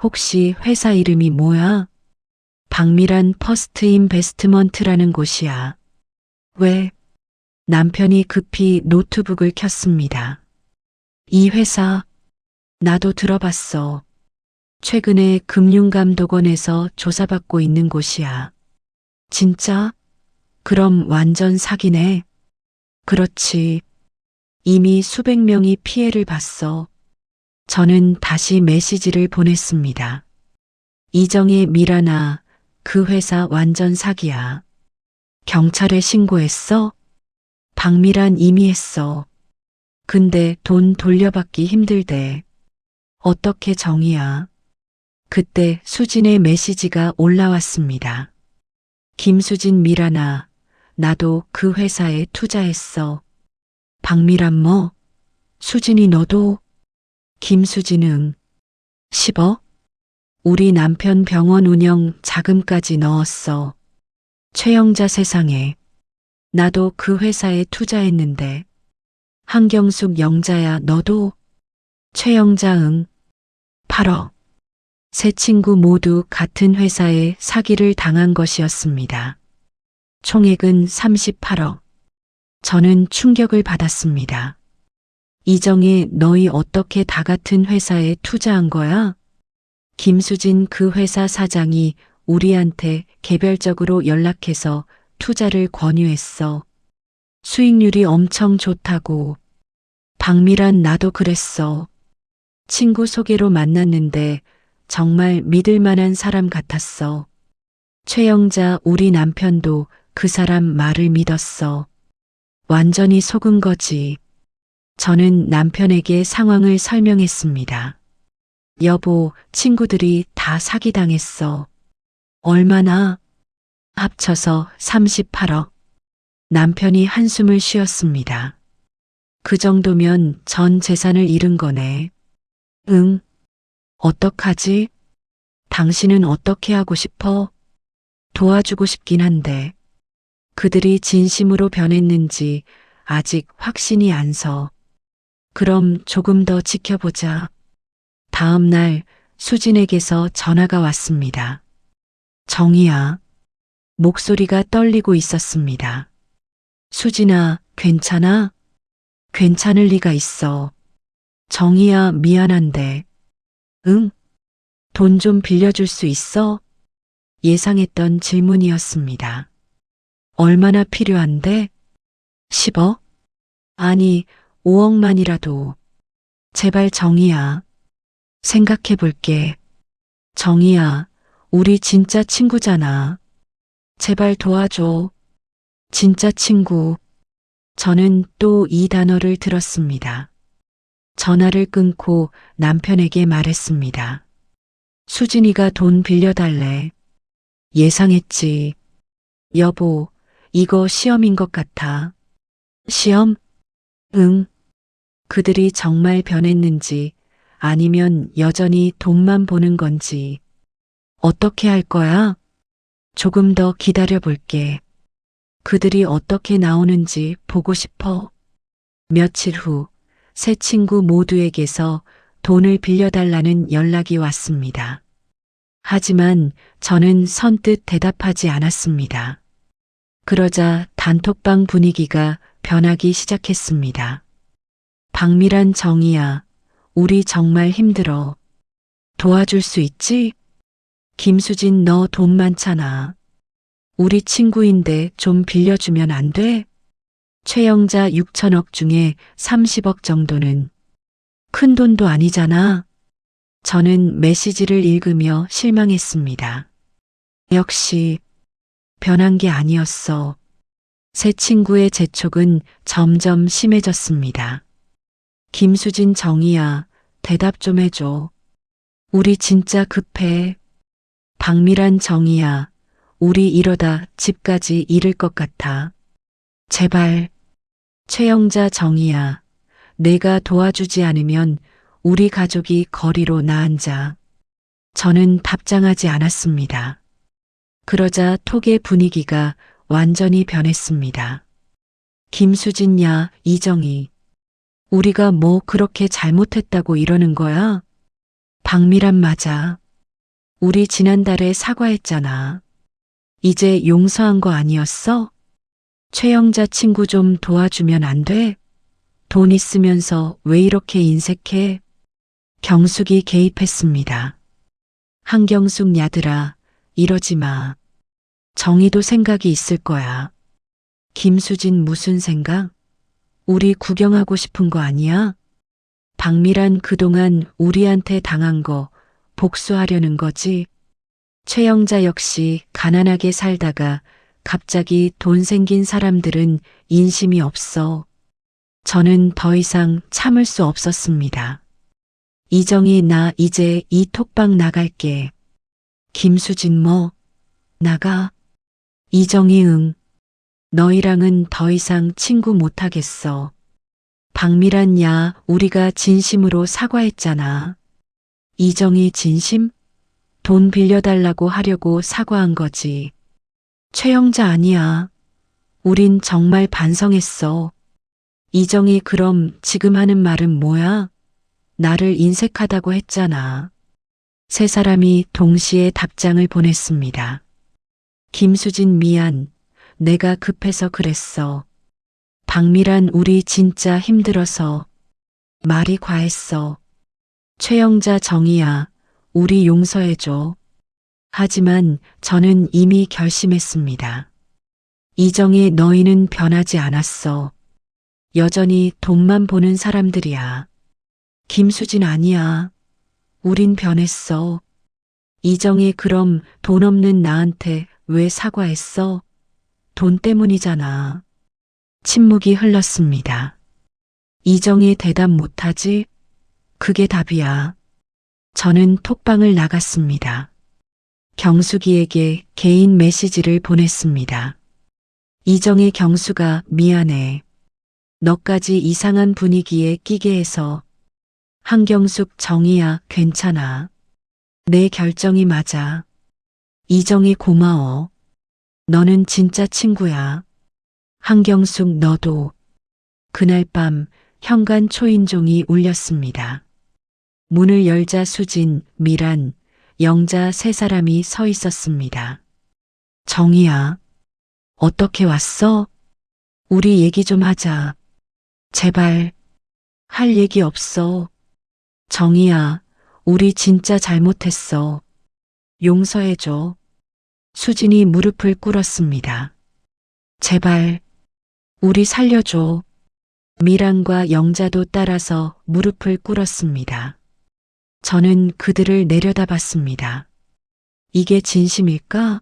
혹시 회사 이름이 뭐야? 박미란 퍼스트 인베스트먼트라는 곳이야. 왜? 남편이 급히 노트북을 켰습니다. 이 회사, 나도 들어봤어. 최근에 금융감독원에서 조사받고 있는 곳이야. 진짜? 그럼 완전 사기네. 그렇지. 이미 수백 명이 피해를 봤어. 저는 다시 메시지를 보냈습니다. 이정희 미란아, 그 회사 완전 사기야. 경찰에 신고했어? 박미란 이미 했어. 근데 돈 돌려받기 힘들대. 어떻게 정의야? 그때 수진의 메시지가 올라왔습니다. 김수진 미라나, 나도 그 회사에 투자했어. 박미란 뭐? 수진이 너도? 김수진 응. 10억? 우리 남편 병원 운영 자금까지 넣었어. 최영자 세상에. 나도 그 회사에 투자했는데. 한경숙 영자야 너도? 최영자 응. 8억. 세 친구 모두 같은 회사에 사기를 당한 것이었습니다. 총액은 38억. 저는 충격을 받았습니다. 이정혜 너희 어떻게 다 같은 회사에 투자한 거야? 김수진 그 회사 사장이 우리한테 개별적으로 연락해서 투자를 권유했어. 수익률이 엄청 좋다고. 박미란 나도 그랬어. 친구 소개로 만났는데 정말 믿을 만한 사람 같았어. 최영자 우리 남편도 그 사람 말을 믿었어. 완전히 속은 거지. 저는 남편에게 상황을 설명했습니다. 여보, 친구들이 다 사기당했어. 얼마나? 합쳐서 38억. 남편이 한숨을 쉬었습니다. 그 정도면 전 재산을 잃은 거네. 응. 어떡하지? 당신은 어떻게 하고 싶어? 도와주고 싶긴 한데. 그들이 진심으로 변했는지 아직 확신이 안 서. 그럼 조금 더 지켜보자. 다음 날 수진에게서 전화가 왔습니다. 정희야. 목소리가 떨리고 있었습니다. 수진아, 괜찮아? 괜찮을 리가 있어. 정희야, 미안한데. 응? 돈 좀 빌려줄 수 있어? 예상했던 질문이었습니다. 얼마나 필요한데? 10억? 아니, 5억만이라도. 제발 정희야. 생각해 볼게. 정희야, 우리 진짜 친구잖아. 제발 도와줘. 진짜 친구. 저는 또 이 단어를 들었습니다. 전화를 끊고 남편에게 말했습니다. 수진이가 돈 빌려달래. 예상했지. 여보, 이거 시험인 것 같아. 시험? 응. 그들이 정말 변했는지 아니면 여전히 돈만 보는 건지. 어떻게 할 거야? 조금 더 기다려 볼게. 그들이 어떻게 나오는지 보고 싶어. 며칠 후, 세 친구 모두에게서 돈을 빌려달라는 연락이 왔습니다. 하지만 저는 선뜻 대답하지 않았습니다. 그러자 단톡방 분위기가 변하기 시작했습니다. 박미란 정희야, 우리 정말 힘들어. 도와줄 수 있지? 김수진 너 돈 많잖아. 우리 친구인데 좀 빌려주면 안 돼? 최영자 6천억 중에 30억 정도는 큰 돈도 아니잖아. 저는 메시지를 읽으며 실망했습니다. 역시 변한 게 아니었어. 새 친구의 재촉은 점점 심해졌습니다. 김수진 정희야, 대답 좀 해줘. 우리 진짜 급해. 박미란 정희야, 우리 이러다 집까지 잃을 것 같아. 제발. 최영자 정희야, 내가 도와주지 않으면 우리 가족이 거리로 나앉아. 저는 답장하지 않았습니다. 그러자 톡의 분위기가 완전히 변했습니다. 김수진야, 이정희. 우리가 뭐 그렇게 잘못했다고 이러는 거야? 박미란 맞아. 우리 지난달에 사과했잖아. 이제 용서한 거 아니었어? 최영자 친구 좀 도와주면 안 돼? 돈 있으면서 왜 이렇게 인색해? 경숙이 개입했습니다. 한경숙 야들아, 이러지 마. 정희도 생각이 있을 거야. 김수진 무슨 생각? 우리 구경하고 싶은 거 아니야? 박미란 그동안 우리한테 당한 거 복수하려는 거지? 최영자 역시 가난하게 살다가 갑자기 돈 생긴 사람들은 인심이 없어. 저는 더 이상 참을 수 없었습니다. 이정희 나 이제 이 톡방 나갈게. 김수진 뭐? 나가? 이정희 응. 너희랑은 더 이상 친구 못하겠어. 박미란 야, 우리가 진심으로 사과했잖아. 이정희 진심? 돈 빌려달라고 하려고 사과한 거지. 최영자 아니야. 우린 정말 반성했어. 이정희 그럼 지금 하는 말은 뭐야? 나를 인색하다고 했잖아. 세 사람이 동시에 답장을 보냈습니다. 김수진 미안. 내가 급해서 그랬어. 박미란 우리 진짜 힘들어서. 말이 과했어. 최영자 정희야. 우리 용서해줘. 하지만 저는 이미 결심했습니다. 이정희 너희는 변하지 않았어. 여전히 돈만 보는 사람들이야. 김수진 아니야. 우린 변했어. 이정희 그럼 돈 없는 나한테 왜 사과했어? 돈 때문이잖아. 침묵이 흘렀습니다. 이정희 대답 못하지? 그게 답이야. 저는 톡방을 나갔습니다. 경숙이에게 개인 메시지를 보냈습니다. 이정희 경수가 미안해. 너까지 이상한 분위기에 끼게 해서. 한경숙 정희야 괜찮아. 내 결정이 맞아. 이정희 고마워. 너는 진짜 친구야. 한경숙 너도. 그날 밤 현관 초인종이 울렸습니다. 문을 열자 수진, 미란, 영자 세 사람이 서 있었습니다. 정희야, 어떻게 왔어? 우리 얘기 좀 하자. 제발. 할 얘기 없어. 정희야, 우리 진짜 잘못했어. 용서해줘. 수진이 무릎을 꿇었습니다. 제발. 우리 살려줘. 미란과 영자도 따라서 무릎을 꿇었습니다. 저는 그들을 내려다봤습니다. 이게 진심일까?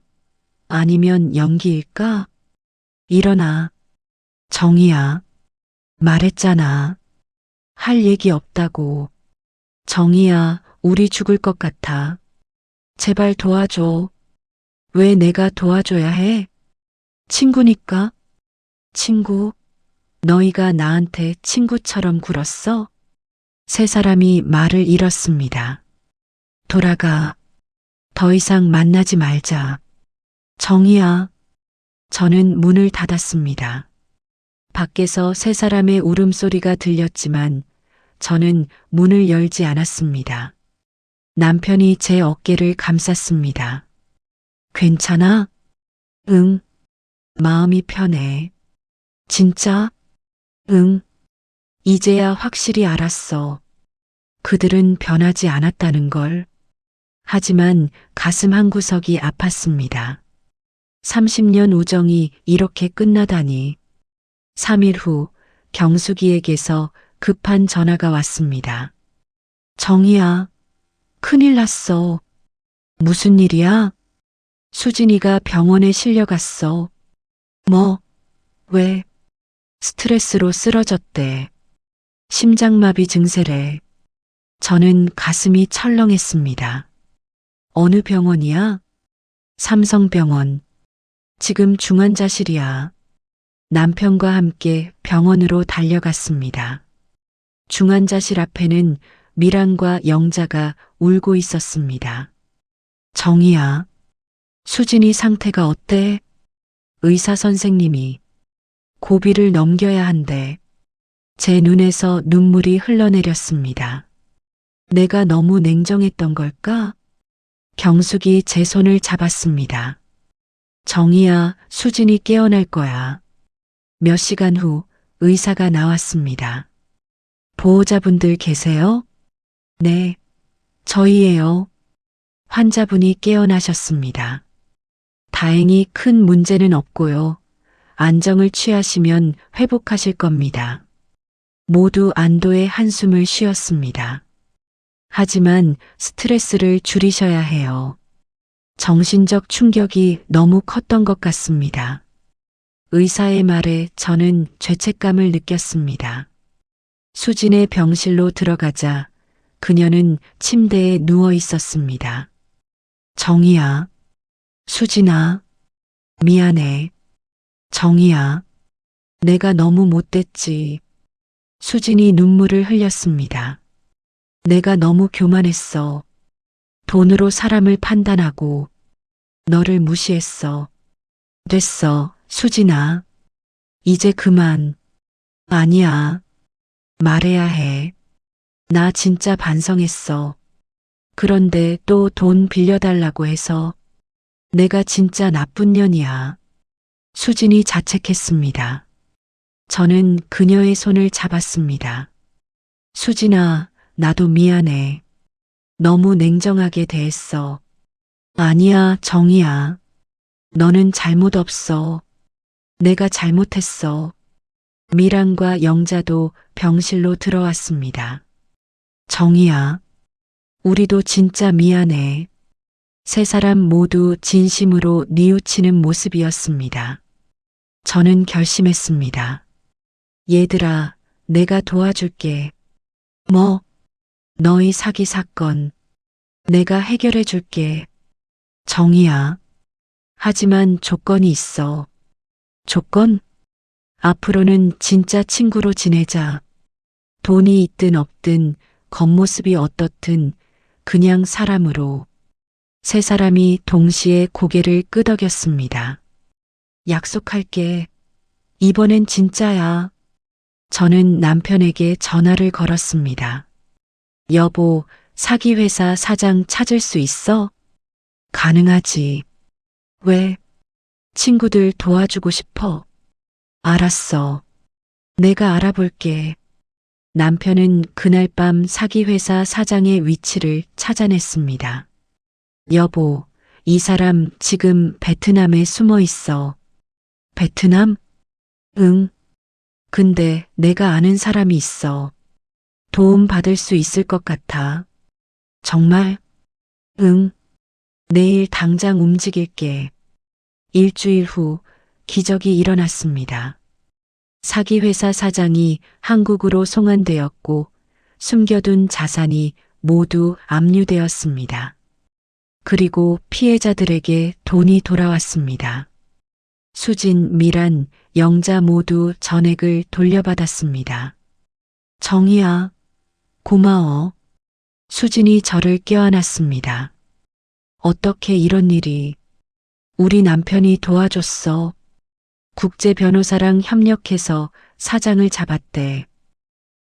아니면 연기일까? 일어나. 정희야. 말했잖아. 할 얘기 없다고. 정희야, 우리 죽을 것 같아. 제발 도와줘. 왜 내가 도와줘야 해? 친구니까. 친구? 너희가 나한테 친구처럼 굴었어? 세 사람이 말을 잃었습니다. 돌아가. 더 이상 만나지 말자. 정희야. 저는 문을 닫았습니다. 밖에서 세 사람의 울음소리가 들렸지만 저는 문을 열지 않았습니다. 남편이 제 어깨를 감쌌습니다. 괜찮아? 응. 마음이 편해. 진짜? 응. 이제야 확실히 알았어. 그들은 변하지 않았다는 걸. 하지만 가슴 한구석이 아팠습니다. 30년 우정이 이렇게 끝나다니. 3일 후 경숙이에게서 급한 전화가 왔습니다. 정희야, 큰일 났어. 무슨 일이야? 수진이가 병원에 실려갔어. 뭐? 왜? 스트레스로 쓰러졌대. 심장마비 증세래. 저는 가슴이 철렁했습니다. 어느 병원이야? 삼성병원. 지금 중환자실이야. 남편과 함께 병원으로 달려갔습니다. 중환자실 앞에는 미란과 영자가 울고 있었습니다. 정희야, 수진이 상태가 어때? 의사 선생님이. 고비를 넘겨야 한대. 제 눈에서 눈물이 흘러내렸습니다. 내가 너무 냉정했던 걸까? 경숙이 제 손을 잡았습니다. 정희야, 수진이 깨어날 거야. 몇 시간 후 의사가 나왔습니다. 보호자분들 계세요? 네, 저희예요. 환자분이 깨어나셨습니다. 다행히 큰 문제는 없고요. 안정을 취하시면 회복하실 겁니다. 모두 안도의 한숨을 쉬었습니다. 하지만 스트레스를 줄이셔야 해요. 정신적 충격이 너무 컸던 것 같습니다. 의사의 말에 저는 죄책감을 느꼈습니다. 수진의 병실로 들어가자 그녀는 침대에 누워 있었습니다. 정희야, 수진아, 미안해. 정희야. 내가 너무 못됐지. 수진이 눈물을 흘렸습니다. 내가 너무 교만했어. 돈으로 사람을 판단하고 너를 무시했어. 됐어, 수진아. 이제 그만. 아니야. 말해야 해. 나 진짜 반성했어. 그런데 또 돈 빌려달라고 해서 내가 진짜 나쁜 년이야. 수진이 자책했습니다. 저는 그녀의 손을 잡았습니다. 수진아, 나도 미안해. 너무 냉정하게 대했어. 아니야, 정희야. 너는 잘못 없어. 내가 잘못했어. 미란과 영자도 병실로 들어왔습니다. 정희야, 우리도 진짜 미안해. 세 사람 모두 진심으로 뉘우치는 모습이었습니다. 저는 결심했습니다. 얘들아, 내가 도와줄게. 뭐? 너희 사기 사건. 내가 해결해 줄게. 정희야. 하지만 조건이 있어. 조건? 앞으로는 진짜 친구로 지내자. 돈이 있든 없든 겉모습이 어떻든 그냥 사람으로. 세 사람이 동시에 고개를 끄덕였습니다. 약속할게. 이번엔 진짜야. 저는 남편에게 전화를 걸었습니다. 여보, 사기회사 사장 찾을 수 있어? 가능하지. 왜? 친구들 도와주고 싶어. 알았어. 내가 알아볼게. 남편은 그날 밤 사기회사 사장의 위치를 찾아냈습니다. 여보, 이 사람 지금 베트남에 숨어 있어. 베트남? 응. 근데 내가 아는 사람이 있어. 도움 받을 수 있을 것 같아. 정말? 응. 내일 당장 움직일게. 일주일 후 기적이 일어났습니다. 사기회사 사장이 한국으로 송환되었고 숨겨둔 자산이 모두 압류되었습니다. 그리고 피해자들에게 돈이 돌아왔습니다. 수진, 미란, 영자 모두 전액을 돌려받았습니다. 정희야, 고마워. 수진이 저를 껴안았습니다. 어떻게 이런 일이. 우리 남편이 도와줬어. 국제 변호사랑 협력해서 사장을 잡았대.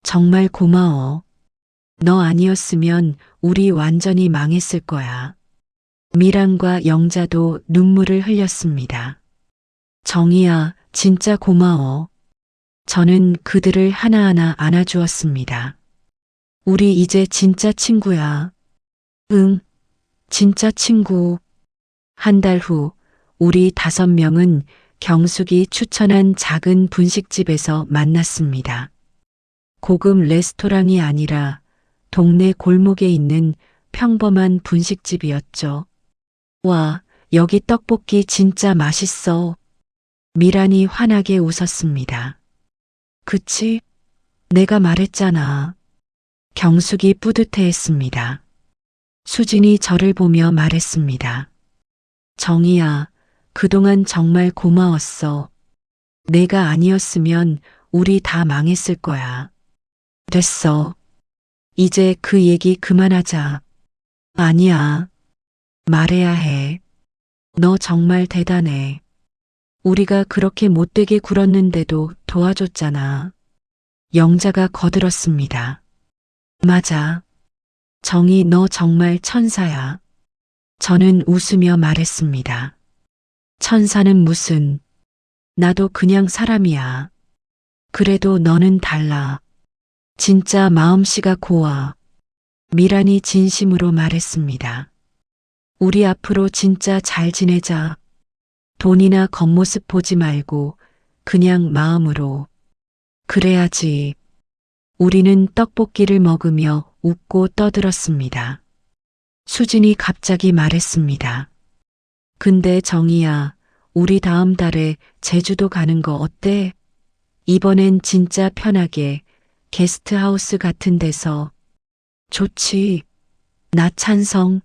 정말 고마워. 너 아니었으면 우리 완전히 망했을 거야. 미란과 영자도 눈물을 흘렸습니다. 정희야, 진짜 고마워. 저는 그들을 하나하나 안아주었습니다. 우리 이제 진짜 친구야. 응, 진짜 친구. 한 달 후, 우리 5명은 경숙이 추천한 작은 분식집에서 만났습니다. 고급 레스토랑이 아니라 동네 골목에 있는 평범한 분식집이었죠. 와, 여기 떡볶이 진짜 맛있어. 미란이 환하게 웃었습니다. 그치? 내가 말했잖아. 경숙이 뿌듯해했습니다. 수진이 저를 보며 말했습니다. 정희야, 그동안 정말 고마웠어. 내가 아니었으면 우리 다 망했을 거야. 됐어. 이제 그 얘기 그만하자. 아니야. 말해야 해. 너 정말 대단해. 우리가 그렇게 못되게 굴었는데도 도와줬잖아. 영자가 거들었습니다. 맞아. 정희, 너 정말 천사야. 저는 웃으며 말했습니다. 천사는 무슨. 나도 그냥 사람이야. 그래도 너는 달라. 진짜 마음씨가 고와. 미란이 진심으로 말했습니다. 우리 앞으로 진짜 잘 지내자. 돈이나 겉모습 보지 말고 그냥 마음으로. 그래야지. 우리는 떡볶이를 먹으며 웃고 떠들었습니다. 수진이 갑자기 말했습니다. 근데 정희야, 우리 다음 달에 제주도 가는 거 어때? 이번엔 진짜 편하게 게스트하우스 같은 데서. 좋지. 나 찬성.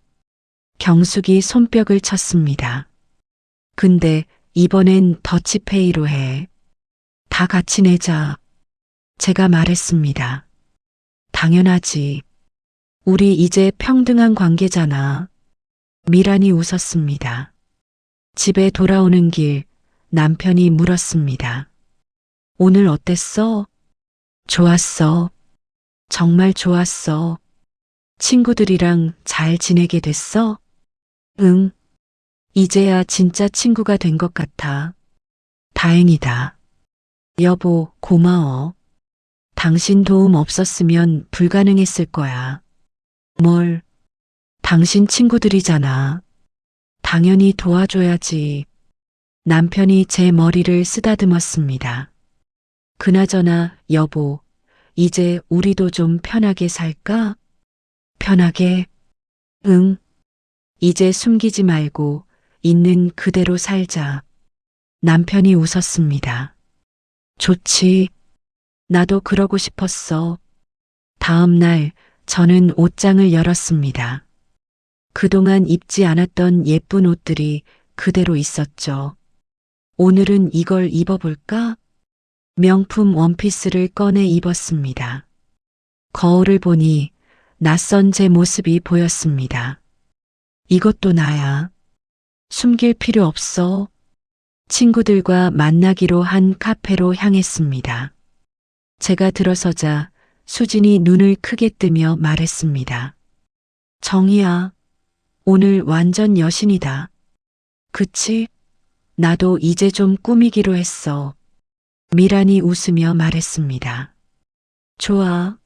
경숙이 손뼉을 쳤습니다. 근데 이번엔 더치페이로 해. 다 같이 내자. 제가 말했습니다. 당연하지. 우리 이제 평등한 관계잖아. 미란이 웃었습니다. 집에 돌아오는 길 남편이 물었습니다. 오늘 어땠어? 좋았어. 정말 좋았어. 친구들이랑 잘 지내게 됐어? 응. 이제야 진짜 친구가 된 것 같아. 다행이다. 여보, 고마워. 당신 도움 없었으면 불가능했을 거야. 뭘? 당신 친구들이잖아. 당연히 도와줘야지. 남편이 제 머리를 쓰다듬었습니다. 그나저나, 여보, 이제 우리도 좀 편하게 살까? 편하게? 응. 이제 숨기지 말고 있는 그대로 살자. 남편이 웃었습니다. 좋지. 나도 그러고 싶었어. 다음 날 저는 옷장을 열었습니다. 그동안 입지 않았던 예쁜 옷들이 그대로 있었죠. 오늘은 이걸 입어볼까? 명품 원피스를 꺼내 입었습니다. 거울을 보니 낯선 제 모습이 보였습니다. 이것도 나야. 숨길 필요 없어. 친구들과 만나기로 한 카페로 향했습니다. 제가 들어서자 수진이 눈을 크게 뜨며 말했습니다. 정희야, 오늘 완전 여신이다. 그치? 나도 이제 좀 꾸미기로 했어. 미란이 웃으며 말했습니다. 좋아.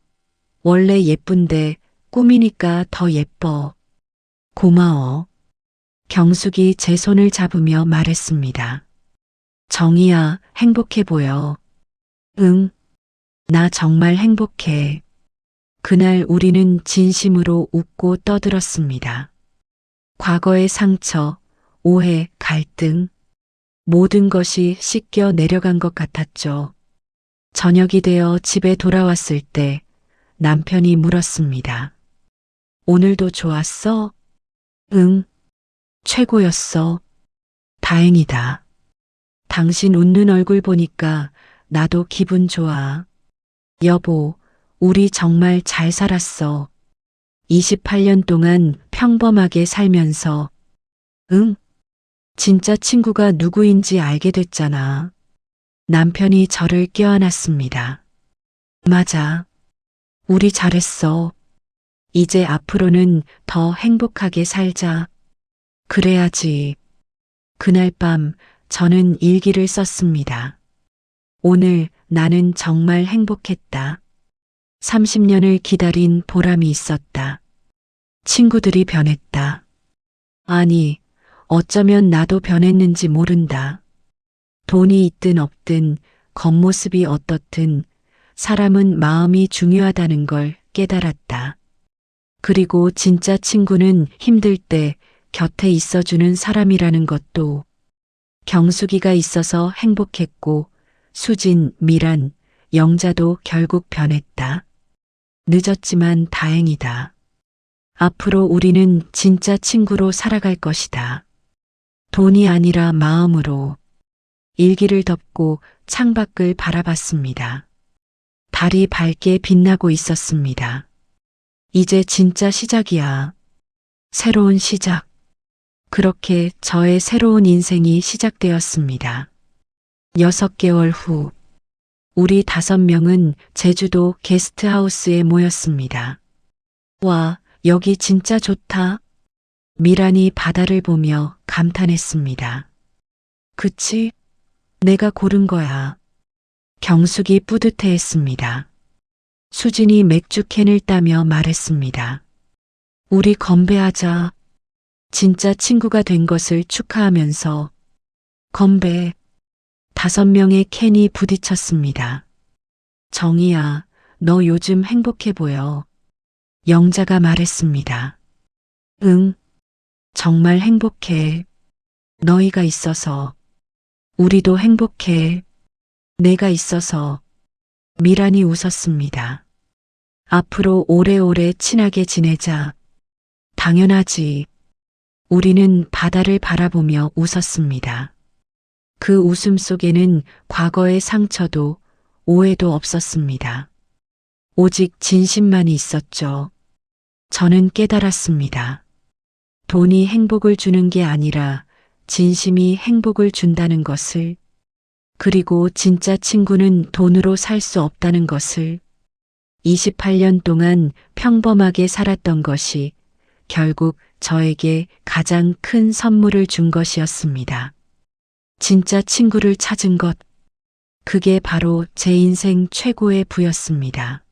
원래 예쁜데 꾸미니까 더 예뻐. 고마워. 경숙이 제 손을 잡으며 말했습니다. 정희야, 행복해 보여. 응. 나 정말 행복해. 그날 우리는 진심으로 웃고 떠들었습니다. 과거의 상처, 오해, 갈등, 모든 것이 씻겨 내려간 것 같았죠. 저녁이 되어 집에 돌아왔을 때 남편이 물었습니다. 오늘도 좋았어? 응, 최고였어. 다행이다. 당신 웃는 얼굴 보니까 나도 기분 좋아. 여보, 우리 정말 잘 살았어. 28년 동안 평범하게 살면서. 응? 진짜 친구가 누구인지 알게 됐잖아. 남편이 저를 껴안았습니다. 맞아. 우리 잘했어. 이제 앞으로는 더 행복하게 살자. 그래야지. 그날 밤 저는 일기를 썼습니다. 오늘 나는 정말 행복했다. 30년을 기다린 보람이 있었다. 친구들이 변했다. 아니, 어쩌면 나도 변했는지 모른다. 돈이 있든 없든 겉모습이 어떻든 사람은 마음이 중요하다는 걸 깨달았다. 그리고 진짜 친구는 힘들 때 곁에 있어주는 사람이라는 것도. 경숙이가 있어서 행복했고 수진, 미란, 영자도 결국 변했다. 늦었지만 다행이다. 앞으로 우리는 진짜 친구로 살아갈 것이다. 돈이 아니라 마음으로. 일기를 덮고 창밖을 바라봤습니다. 달이 밝게 빛나고 있었습니다. 이제 진짜 시작이야. 새로운 시작. 그렇게 저의 새로운 인생이 시작되었습니다. 6개월 후, 우리 5명은 제주도 게스트하우스에 모였습니다. 와, 여기 진짜 좋다. 미란이 바다를 보며 감탄했습니다. 그치? 내가 고른 거야. 경숙이 뿌듯해했습니다. 수진이 맥주캔을 따며 말했습니다. 우리 건배하자. 진짜 친구가 된 것을 축하하면서. 건배. 5명의 캔이 부딪혔습니다. 정희야, 너 요즘 행복해 보여. 영자가 말했습니다. 응, 정말 행복해. 너희가 있어서. 우리도 행복해. 내가 있어서. 미란이 웃었습니다. 앞으로 오래오래 친하게 지내자. 당연하지. 우리는 바다를 바라보며 웃었습니다. 그 웃음 속에는 과거의 상처도 오해도 없었습니다. 오직 진심만이 있었죠. 저는 깨달았습니다. 돈이 행복을 주는 게 아니라 진심이 행복을 준다는 것을, 그리고 진짜 친구는 돈으로 살 수 없다는 것을. 28년 동안 평범하게 살았던 것이 결국 저에게 가장 큰 선물을 준 것이었습니다. 진짜 친구를 찾은 것, 그게 바로 제 인생 최고의 부였습니다.